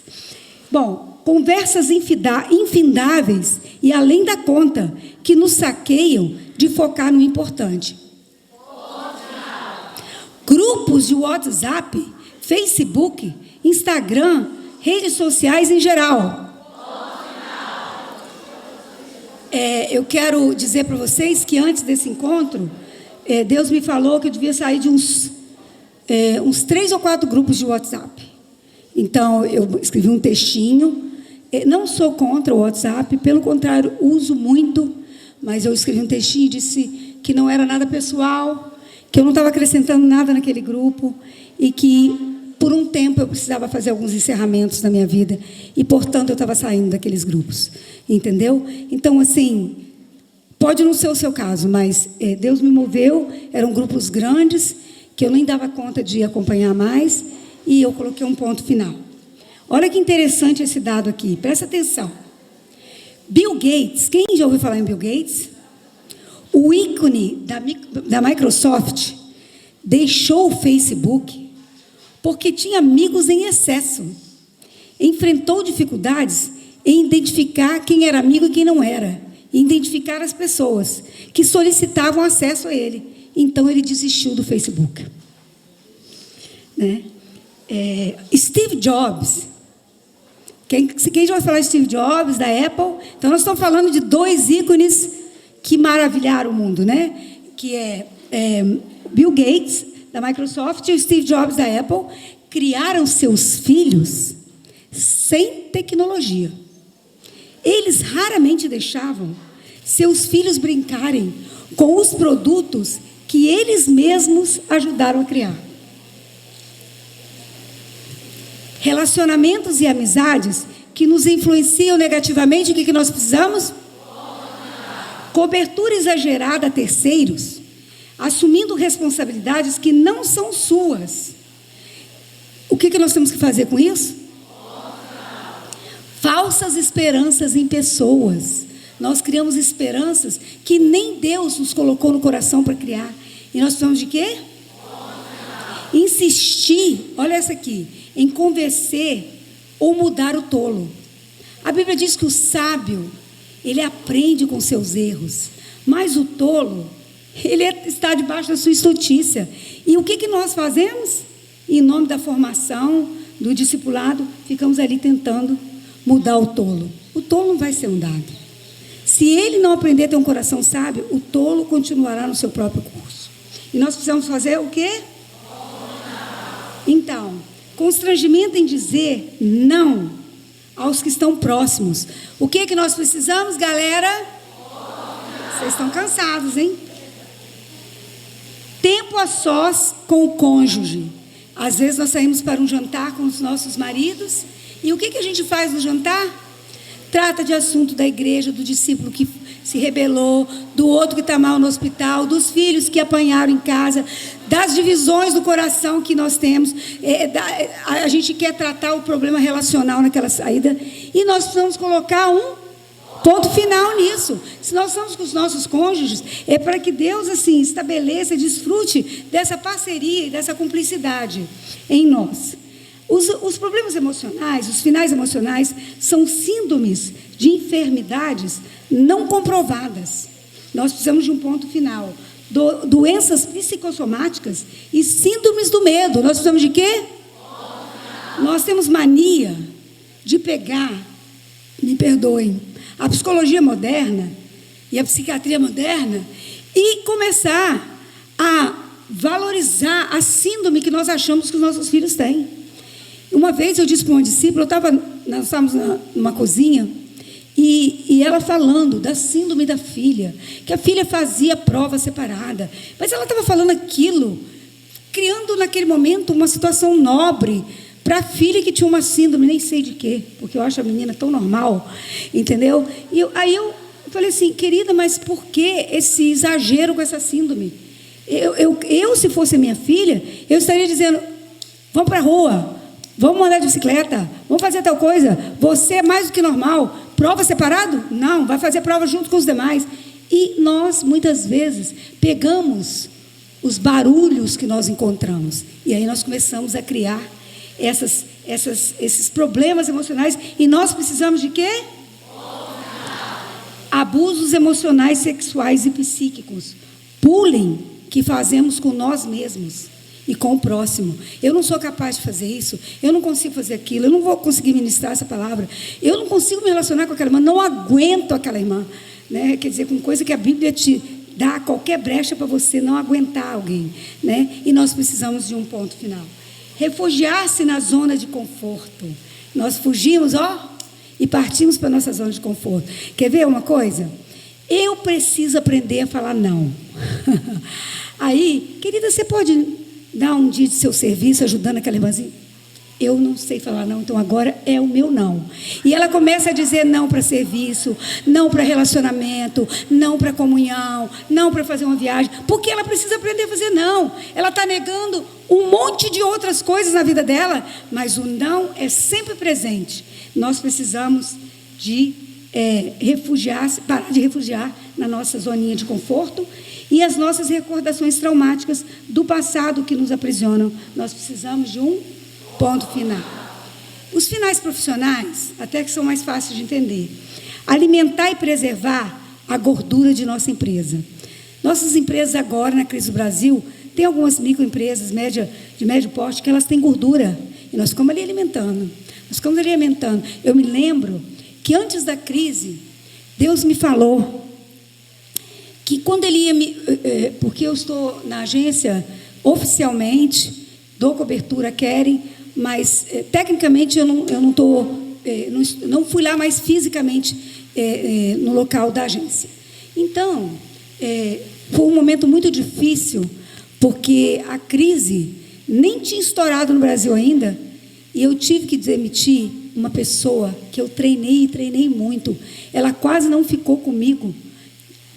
Bom, conversas infindáveis e além da conta, que nos saqueiam de focar no importante. Grupos de WhatsApp, Facebook, Instagram, redes sociais em geral. Eu quero dizer para vocês que antes desse encontro, Deus me falou que eu devia sair de uns 3 ou 4 grupos de WhatsApp. Então, eu escrevi um textinho. Não sou contra o WhatsApp, pelo contrário, uso muito, mas eu escrevi um textinho e disse que não era nada pessoal, que eu não estava acrescentando nada naquele grupo e que, por um tempo, eu precisava fazer alguns encerramentos na minha vida e, portanto, eu estava saindo daqueles grupos. Entendeu? Então, assim, pode não ser o seu caso, mas Deus me moveu, eram grupos grandes, que eu nem dava conta de acompanhar mais, e eu coloquei um ponto final. Olha que interessante esse dado aqui, presta atenção. Bill Gates, quem já ouviu falar em Bill Gates? O ícone da Microsoft deixou o Facebook porque tinha amigos em excesso. Enfrentou dificuldades em identificar quem era amigo e quem não era. E identificar as pessoas que solicitavam acesso a ele. Então, ele desistiu do Facebook. Né? Steve Jobs Quem já vai falar de Steve Jobs, da Apple? Então, nós estamos falando de dois ícones que maravilharam o mundo, né? Que é Bill Gates, da Microsoft, e o Steve Jobs, da Apple, criaram seus filhos sem tecnologia. Eles raramente deixavam seus filhos brincarem com os produtos que eles mesmos ajudaram a criar. Relacionamentos e amizades que nos influenciam negativamente, o que nós precisamos? Cobertura exagerada a terceiros, assumindo responsabilidades que não são suas. O que nós temos que fazer com isso? Falsas esperanças em pessoas. Nós criamos esperanças que nem Deus nos colocou no coração para criar. E nós precisamos de quê? Insistir, olha essa aqui, em convencer ou mudar o tolo. A Bíblia diz que o sábio, ele aprende com seus erros, mas o tolo, ele está debaixo da sua estultícia. E o que nós fazemos? Em nome da formação, do discipulado, ficamos ali tentando mudar o tolo. O tolo não vai ser mudado. Se ele não aprender a ter um coração sábio, o tolo continuará no seu próprio curso. E nós precisamos fazer o quê? Então, constrangimento em dizer não aos que estão próximos. O que nós precisamos, galera? Vocês estão cansados, hein? Tempo a sós com o cônjuge. Às vezes nós saímos para um jantar com os nossos maridos. E o que a gente faz no jantar? Trata de assunto da igreja, do discípulo que se rebelou, do outro que está mal no hospital, dos filhos que apanharam em casa, das divisões do coração que nós temos. A gente quer tratar o problema relacional naquela saída. E nós precisamos colocar um ponto final nisso. Se nós estamos com os nossos cônjuges, é para que Deus assim estabeleça, desfrute dessa parceria e dessa cumplicidade em nós. Os problemas emocionais, os finais emocionais, são síndromes de enfermidades não comprovadas. Nós precisamos de um ponto final. Doenças psicossomáticas e síndromes do medo. Nós precisamos de quê? Nós temos mania de pegar, me perdoem, a psicologia moderna e a psiquiatria moderna e começar a valorizar a síndrome que nós achamos que os nossos filhos têm. Uma vez eu disse para uma discípula, nós estávamos numa cozinha, e ela falando da síndrome da filha, que a filha fazia prova separada, mas ela estava falando aquilo, criando naquele momento uma situação nobre para a filha que tinha uma síndrome, nem sei de quê, porque eu acho a menina tão normal, entendeu? E aí eu falei assim, querida, mas por que esse exagero com essa síndrome? Eu se fosse minha filha, eu estaria dizendo, vamos para a rua, vamos andar de bicicleta, vamos fazer tal coisa, você é mais do que normal, prova separado? Não, vai fazer prova junto com os demais. E nós, muitas vezes, pegamos os barulhos que nós encontramos, e aí nós começamos a criar esses problemas emocionais, e nós precisamos de quê? Abusos emocionais, sexuais e psíquicos, bullying que fazemos com nós mesmos e com o próximo. Eu não sou capaz de fazer isso, eu não consigo fazer aquilo, eu não vou conseguir ministrar essa palavra, eu não consigo me relacionar com aquela irmã, não aguento aquela irmã, né? Quer dizer, com coisa que a Bíblia te dá qualquer brecha para você não aguentar alguém, né? E nós precisamos de um ponto final. Refugiar-se na zona de conforto. Nós fugimos, e partimos para a nossa zona de conforto. Quer ver uma coisa? Eu preciso aprender a falar não. Aí, querida, você pode dar um dia de seu serviço ajudando aquela irmãzinha? Eu não sei falar não, então agora é o meu não. E ela começa a dizer não para serviço, não para relacionamento, não para comunhão, não para fazer uma viagem, porque ela precisa aprender a fazer não. Ela está negando um monte de outras coisas na vida dela, mas o não é sempre presente. Nós precisamos de parar de refugiar na nossa zoninha de conforto e as nossas recordações traumáticas do passado que nos aprisionam. Nós precisamos de um ponto final. Os finais profissionais, até que são mais fáceis de entender. Alimentar e preservar a gordura de nossa empresa. Nossas empresas agora, na crise do Brasil, tem algumas microempresas de médio porte que elas têm gordura. E nós ficamos ali alimentando. Nós ficamos alimentando. Eu me lembro que antes da crise, Deus me falou que quando Ele ia me... Porque eu estou na agência oficialmente, dou cobertura, querem, mas tecnicamente eu não estou... não fui lá mais fisicamente no local da agência. Então, foi um momento muito difícil, porque a crise nem tinha estourado no Brasil ainda, e eu tive que demitir uma pessoa que eu treinei muito. Ela quase não ficou comigo,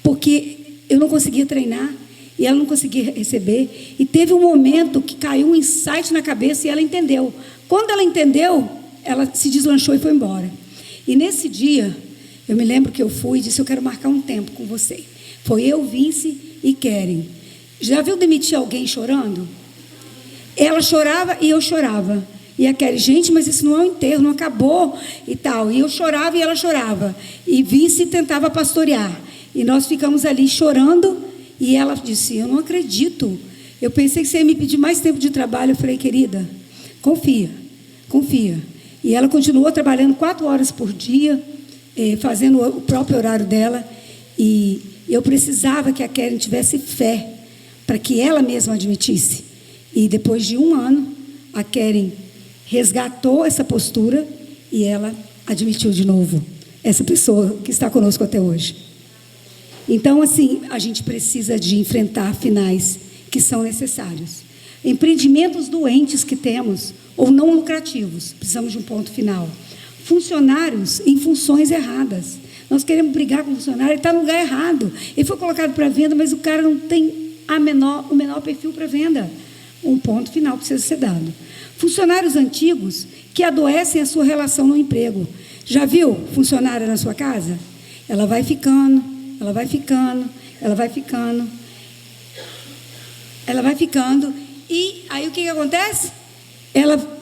porque eu não conseguia treinar, e ela não conseguia receber. E teve um momento que caiu um insight na cabeça e ela entendeu. Quando ela entendeu, ela se deslanchou e foi embora. E nesse dia, eu me lembro que eu fui e disse, eu quero marcar um tempo com você. Foi eu, Vince e Keren. Já viu demitir alguém chorando? Ela chorava e eu chorava. E a Keren, gente, mas isso não é um enterro, não acabou e tal. E eu chorava e ela chorava. E Vince tentava pastorear. E nós ficamos ali chorando e ela disse, eu não acredito. Eu pensei que você ia me pedir mais tempo de trabalho. Eu falei, querida, confia. E ela continuou trabalhando 4 horas por dia, fazendo o próprio horário dela. E eu precisava que a Keren tivesse fé para que ela mesma admitisse. E depois de 1 ano, a Keren resgatou essa postura e ela admitiu de novo essa pessoa que está conosco até hoje. Então, assim, a gente precisa de enfrentar finais que são necessários. Empreendimentos doentes que temos, ou não lucrativos, precisamos de um ponto final. Funcionários em funções erradas. Nós queremos brigar com o funcionário, ele está no lugar errado. Ele foi colocado para venda, mas o cara não tem o menor perfil para venda. Um ponto final precisa ser dado. Funcionários antigos que adoecem a sua relação no emprego. Já viu funcionária na sua casa? Ela vai ficando, e aí o que acontece?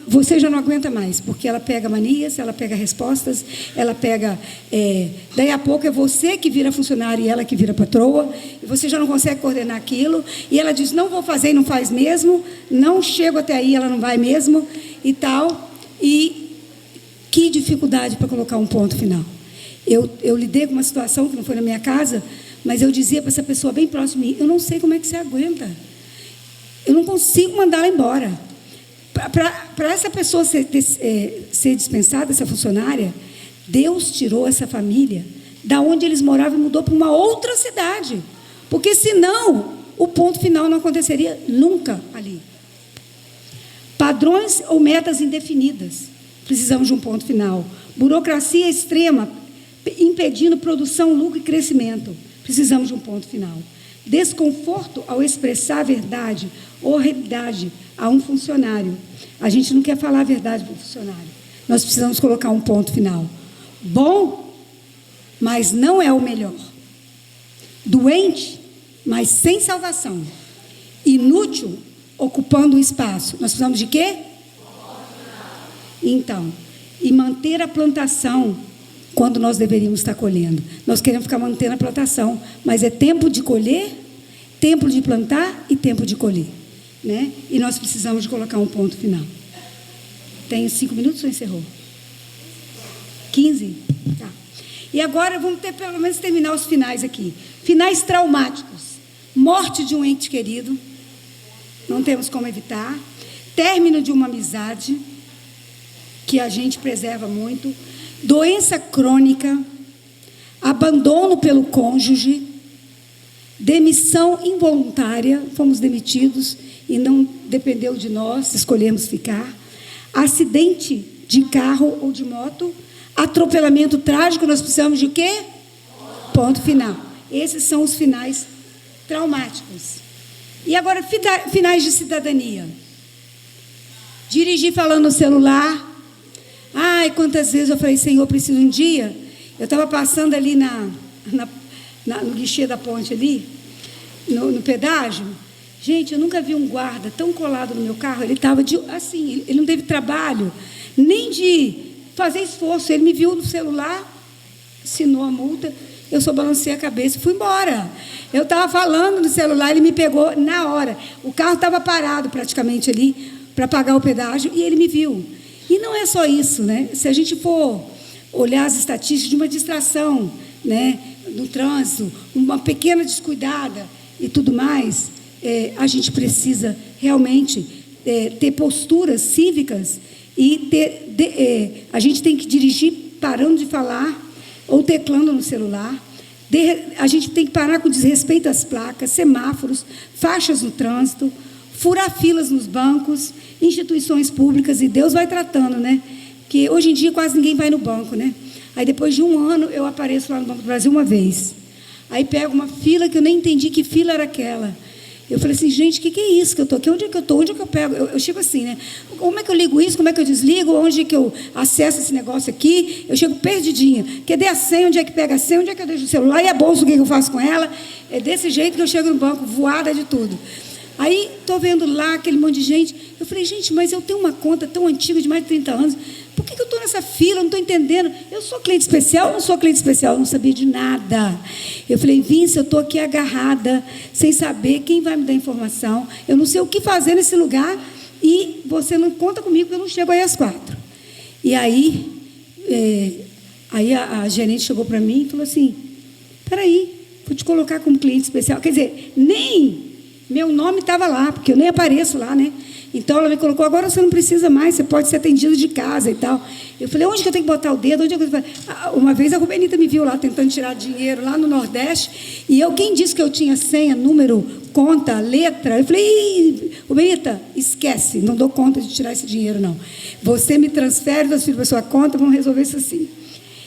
Você já não aguenta mais, porque ela pega manias, ela pega respostas, ela pega... daí a pouco é você que vira funcionária e ela que vira patroa, e você já não consegue coordenar aquilo, e ela diz, não vou fazer e não faz mesmo, não chego até aí, ela não vai mesmo, e tal. E que dificuldade para colocar um ponto final. Eu lidei com uma situação que não foi na minha casa, mas eu dizia para essa pessoa bem próxima de mim, eu não sei como é que você aguenta. Eu não consigo mandá-la embora. Para essa pessoa ser dispensada, essa funcionária, Deus tirou essa família da onde eles moravam e mudou para uma outra cidade. Porque, senão, o ponto final não aconteceria nunca ali. Padrões ou metas indefinidas. Precisamos de um ponto final. Burocracia extrema, impedindo produção, lucro e crescimento. Precisamos de um ponto final. Desconforto ao expressar a verdade ou realidade a um funcionário. A gente não quer falar a verdade para o funcionário. Nós precisamos colocar um ponto final. Bom, mas não é o melhor. Doente, mas sem salvação. Inútil, ocupando um espaço. Nós precisamos de quê? Então, e manter a plantação quando nós deveríamos estar colhendo. Nós queremos ficar mantendo a plantação, mas é tempo de colher, tempo de plantar e tempo de colher. Né? E nós precisamos de colocar um ponto final. Tem 5 minutos ou encerrou? 15? Tá. E agora vamos ter pelo menos terminar os finais aqui. Finais traumáticos. Morte de um ente querido. Não temos como evitar. Término de uma amizade, que a gente preserva muito. Doença crônica. Abandono pelo cônjuge. Demissão involuntária. Fomos demitidos e não dependeu de nós, escolhemos ficar. Acidente de carro ou de moto. Atropelamento trágico, nós precisamos de quê? Ponto final. Esses são os finais traumáticos. E agora, finais de cidadania. Dirigir falando no celular. Ai, quantas vezes eu falei, Senhor, preciso um dia. Eu estava passando ali no guichê da ponte ali, no pedágio. Gente, eu nunca vi um guarda tão colado no meu carro. Ele estava assim, ele não teve trabalho, nem de fazer esforço. Ele me viu no celular, assinou a multa, eu só balancei a cabeça e fui embora. Eu estava falando no celular, ele me pegou na hora. O carro estava parado praticamente ali para pagar o pedágio e ele me viu. E não é só isso, né? Se a gente for olhar as estatísticas de uma distração, né, no trânsito, uma pequena descuidada e tudo mais, a gente precisa realmente ter posturas cívicas e a gente tem que dirigir parando de falar ou teclando no celular. A gente tem que parar com desrespeito às placas, semáforos, faixas no trânsito, furar filas nos bancos, instituições públicas, e Deus vai tratando, né? Porque hoje em dia quase ninguém vai no banco, né? Aí depois de um ano eu apareço lá no Banco do Brasil uma vez. Aí pego uma fila que eu nem entendi que fila era aquela. Eu falei assim, gente, o que é isso que eu estou aqui? Onde é que eu estou? Onde é que eu pego? Eu chego assim, né? Como é que eu ligo isso? Como é que eu desligo? Onde é que eu acesso esse negócio aqui? Eu chego perdidinha. Cadê a senha? Onde é que pega a senha? Onde é que eu deixo o celular? E a bolsa, o que eu faço com ela? É desse jeito que eu chego no banco, voada de tudo. Aí, estou vendo lá aquele monte de gente. Eu falei, gente, mas eu tenho uma conta tão antiga, de mais de 30 anos. Por que eu estou nessa fila? Eu não estou entendendo. Eu sou cliente especial ou não sou cliente especial? Eu não sabia de nada. Eu falei, Vince, eu estou aqui agarrada, sem saber quem vai me dar informação. Eu não sei o que fazer nesse lugar e você não conta comigo, porque eu não chego aí às 4. E aí, a gerente chegou para mim e falou assim, espera aí, vou te colocar como cliente especial. Quer dizer, nem meu nome estava lá, porque eu nem apareço lá, né? Então, ela me colocou, agora você não precisa mais, você pode ser atendido de casa e tal. Eu falei, onde que eu tenho que botar o dedo? Onde é que Uma vez a Rubenita me viu lá, tentando tirar dinheiro lá no Nordeste, e quem disse que eu tinha senha, número, conta, letra? Eu falei, Rubenita, esquece, não dou conta de tirar esse dinheiro, não. Você me transfere das filhas para sua conta, vamos resolver isso assim.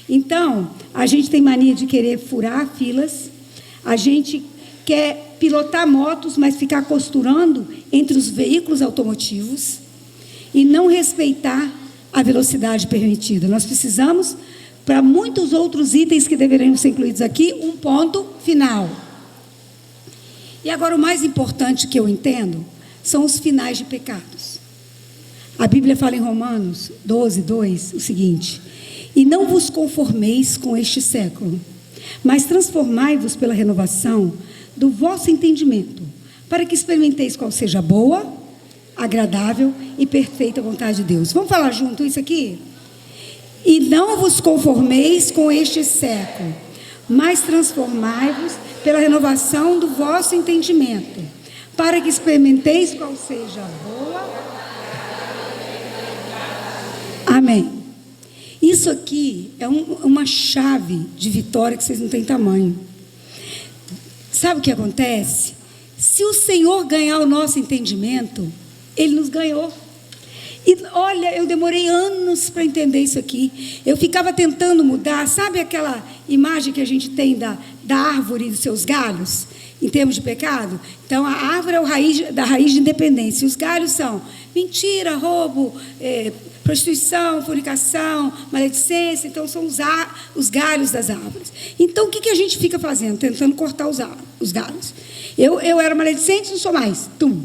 Então, a gente tem mania de querer furar filas, a gente quer pilotar motos, mas ficar costurando entre os veículos automotivos e não respeitar a velocidade permitida. Nós precisamos, para muitos outros itens que deveriam ser incluídos aqui, um ponto final. E agora, o mais importante que eu entendo são os finais de pecados. A Bíblia fala em Romanos 12, 2, o seguinte: e não vos conformeis com este século, mas transformai-vos pela renovação do vosso entendimento, para que experimenteis qual seja a boa, agradável e perfeita vontade de Deus. Vamos falar junto isso aqui? E não vos conformeis com este século, mas transformai-vos pela renovação do vosso entendimento, para que experimenteis qual seja a boa. Amém. Isso aqui é uma chave de vitória que vocês não têm tamanho. Sabe o que acontece? Se o Senhor ganhar o nosso entendimento, Ele nos ganhou. E olha, eu demorei anos para entender isso aqui. Eu ficava tentando mudar. Sabe aquela imagem que a gente tem da árvore e dos seus galhos, em termos de pecado? Então, a árvore é da raiz de independência. Os galhos são mentira, roubo, prostituição, fornicação, maledicência. Então, são os galhos das árvores. Então, o que a gente fica fazendo? Tentando cortar os galhos. Eu era maledicente, não sou mais. Tum.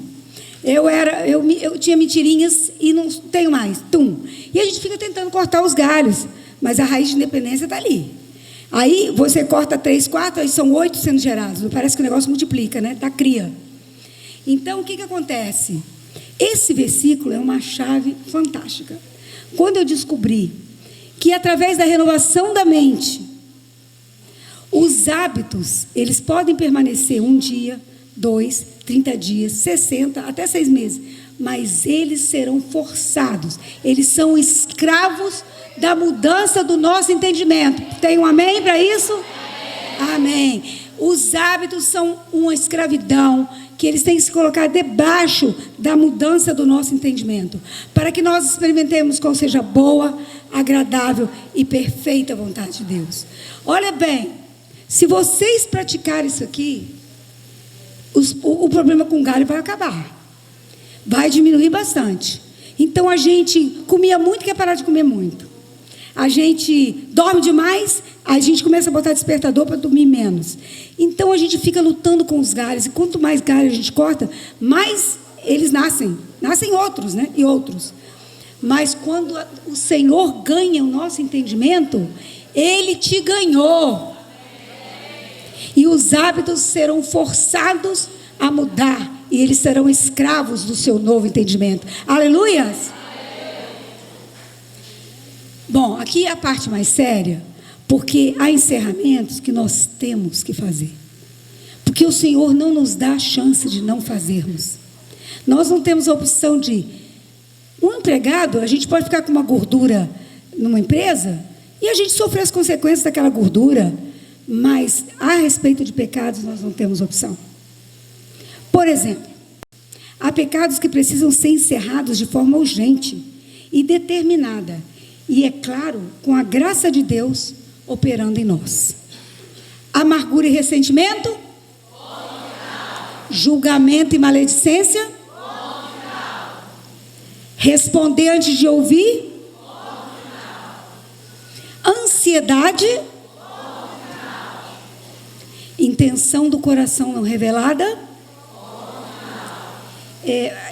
Eu tinha mentirinhas e não tenho mais. Tum. E a gente fica tentando cortar os galhos. Mas a raiz de independência está ali. Aí, você corta 3, 4, aí são 8 sendo gerados. Parece que o negócio multiplica, né? Dá cria. Então, o que acontece? Esse versículo é uma chave fantástica. Quando eu descobri que, através da renovação da mente, os hábitos, eles podem permanecer 1 dia, 2, 30 dias, 60, até 6 meses, mas eles serão forçados, eles são escravos da mudança do nosso entendimento. Tem um amém para isso? Amém. Os hábitos são uma escravidão que eles têm que se colocar debaixo da mudança do nosso entendimento, para que nós experimentemos qual seja a boa, agradável e perfeita vontade de Deus. Olha bem, se vocês praticarem isso aqui, o problema com o galho vai acabar, vai diminuir bastante. Então, a gente comia muito, quer parar de comer muito. A gente dorme demais, a gente começa a botar despertador para dormir menos. Então, a gente fica lutando com os galhos. E quanto mais galho a gente corta, mais eles nascem. Nascem outros, né? E outros. Mas quando o Senhor ganha o nosso entendimento, Ele te ganhou. E os hábitos serão forçados a mudar. E eles serão escravos do seu novo entendimento. Aleluias! Bom, aqui é a parte mais séria, porque há encerramentos que nós temos que fazer. Porque o Senhor não nos dá a chance de não fazermos. Nós não temos a opção de... Um empregado, a gente pode ficar com uma gordura numa empresa e a gente sofrer as consequências daquela gordura, mas a respeito de pecados nós não temos opção. Por exemplo, há pecados que precisam ser encerrados de forma urgente e determinada. E é claro, com a graça de Deus operando em nós. Amargura e ressentimento? Julgamento e maledicência? Responder antes de ouvir? Ansiedade? Intenção do coração não revelada?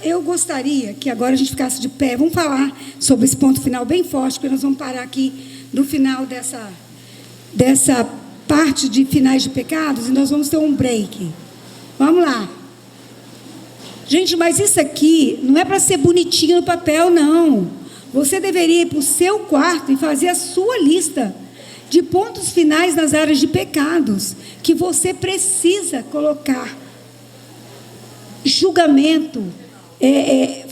Eu gostaria que agora a gente ficasse de pé. Vamos falar sobre esse ponto final bem forte, porque nós vamos parar aqui no final dessa parte de finais de pecados e nós vamos ter um break. Vamos lá. Gente, mas isso aqui não é para ser bonitinho no papel, não. Você deveria ir para o seu quarto e fazer a sua lista de pontos finais nas áreas de pecados que você precisa colocar. Julgamento,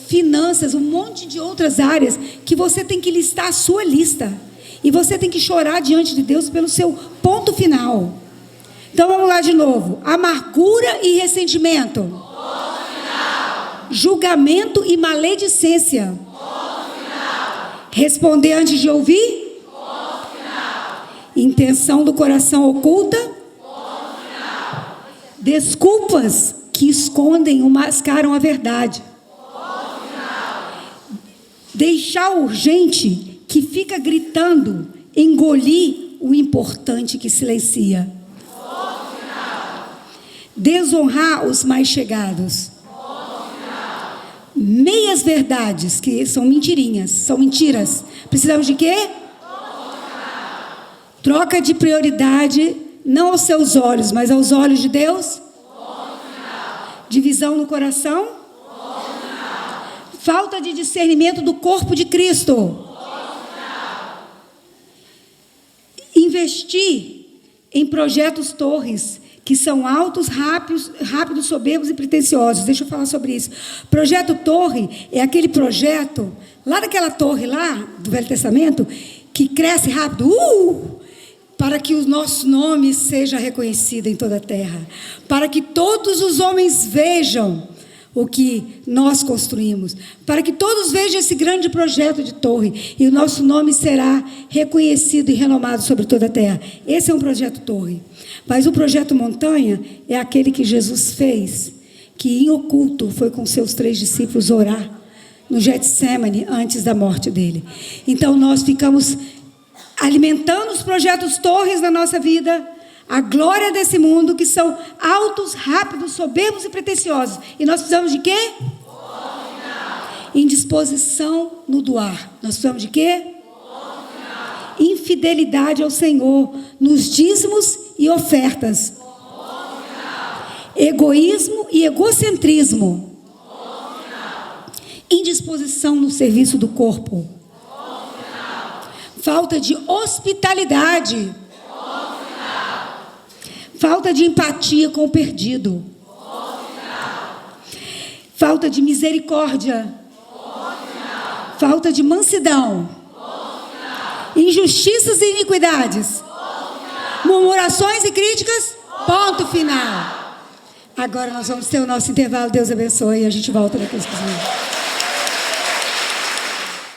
finanças, um monte de outras áreas que você tem que listar a sua lista. E você tem que chorar diante de Deus pelo seu ponto final. Então vamos lá de novo. Amargura e ressentimento. Ponto final. Julgamento e maledicência. Ponto final. Responder antes de ouvir. Ponto final. Intenção do coração oculta. Ponto final. Desculpas que escondem ou mascaram a verdade. Ponto final. Deixar urgente que fica gritando, engolir o importante que silencia. Ponto final. Desonrar os mais chegados. Ponto final. Meias verdades, que são mentirinhas, são mentiras. Precisamos de quê? Ponto final. Troca de prioridade, não aos seus olhos, mas aos olhos de Deus. Divisão no coração? Falta de discernimento do corpo de Cristo. Investir em projetos torres, que são altos, rápidos, soberbos e pretensiosos. Deixa eu falar sobre isso. Projeto torre é aquele projeto, lá daquela torre lá, do Velho Testamento, que cresce rápido, para que o nosso nome seja reconhecido em toda a terra, para que todos os homens vejam o que nós construímos, para que todos vejam esse grande projeto de torre, e o nosso nome será reconhecido e renomado sobre toda a terra. Esse é um projeto torre. Mas o projeto montanha é aquele que Jesus fez, que em oculto foi com seus 3 discípulos orar no Getsemane antes da morte dele. Então nós ficamos alimentando os projetos torres na nossa vida, a glória desse mundo, que são altos, rápidos, soberbos e pretensiosos. E nós precisamos de quê? Indisposição no doar. Nós precisamos de quê? Infidelidade ao Senhor nos dízimos e ofertas. Egoísmo e egocentrismo. Indisposição no serviço do corpo. Falta de hospitalidade. Falta de empatia com o perdido. Falta de misericórdia. Falta de mansidão. Injustiças e iniquidades. Murmurações e críticas. Ponto final. Agora nós vamos ter o nosso intervalo. Deus abençoe e a gente volta daqui a pouquinho.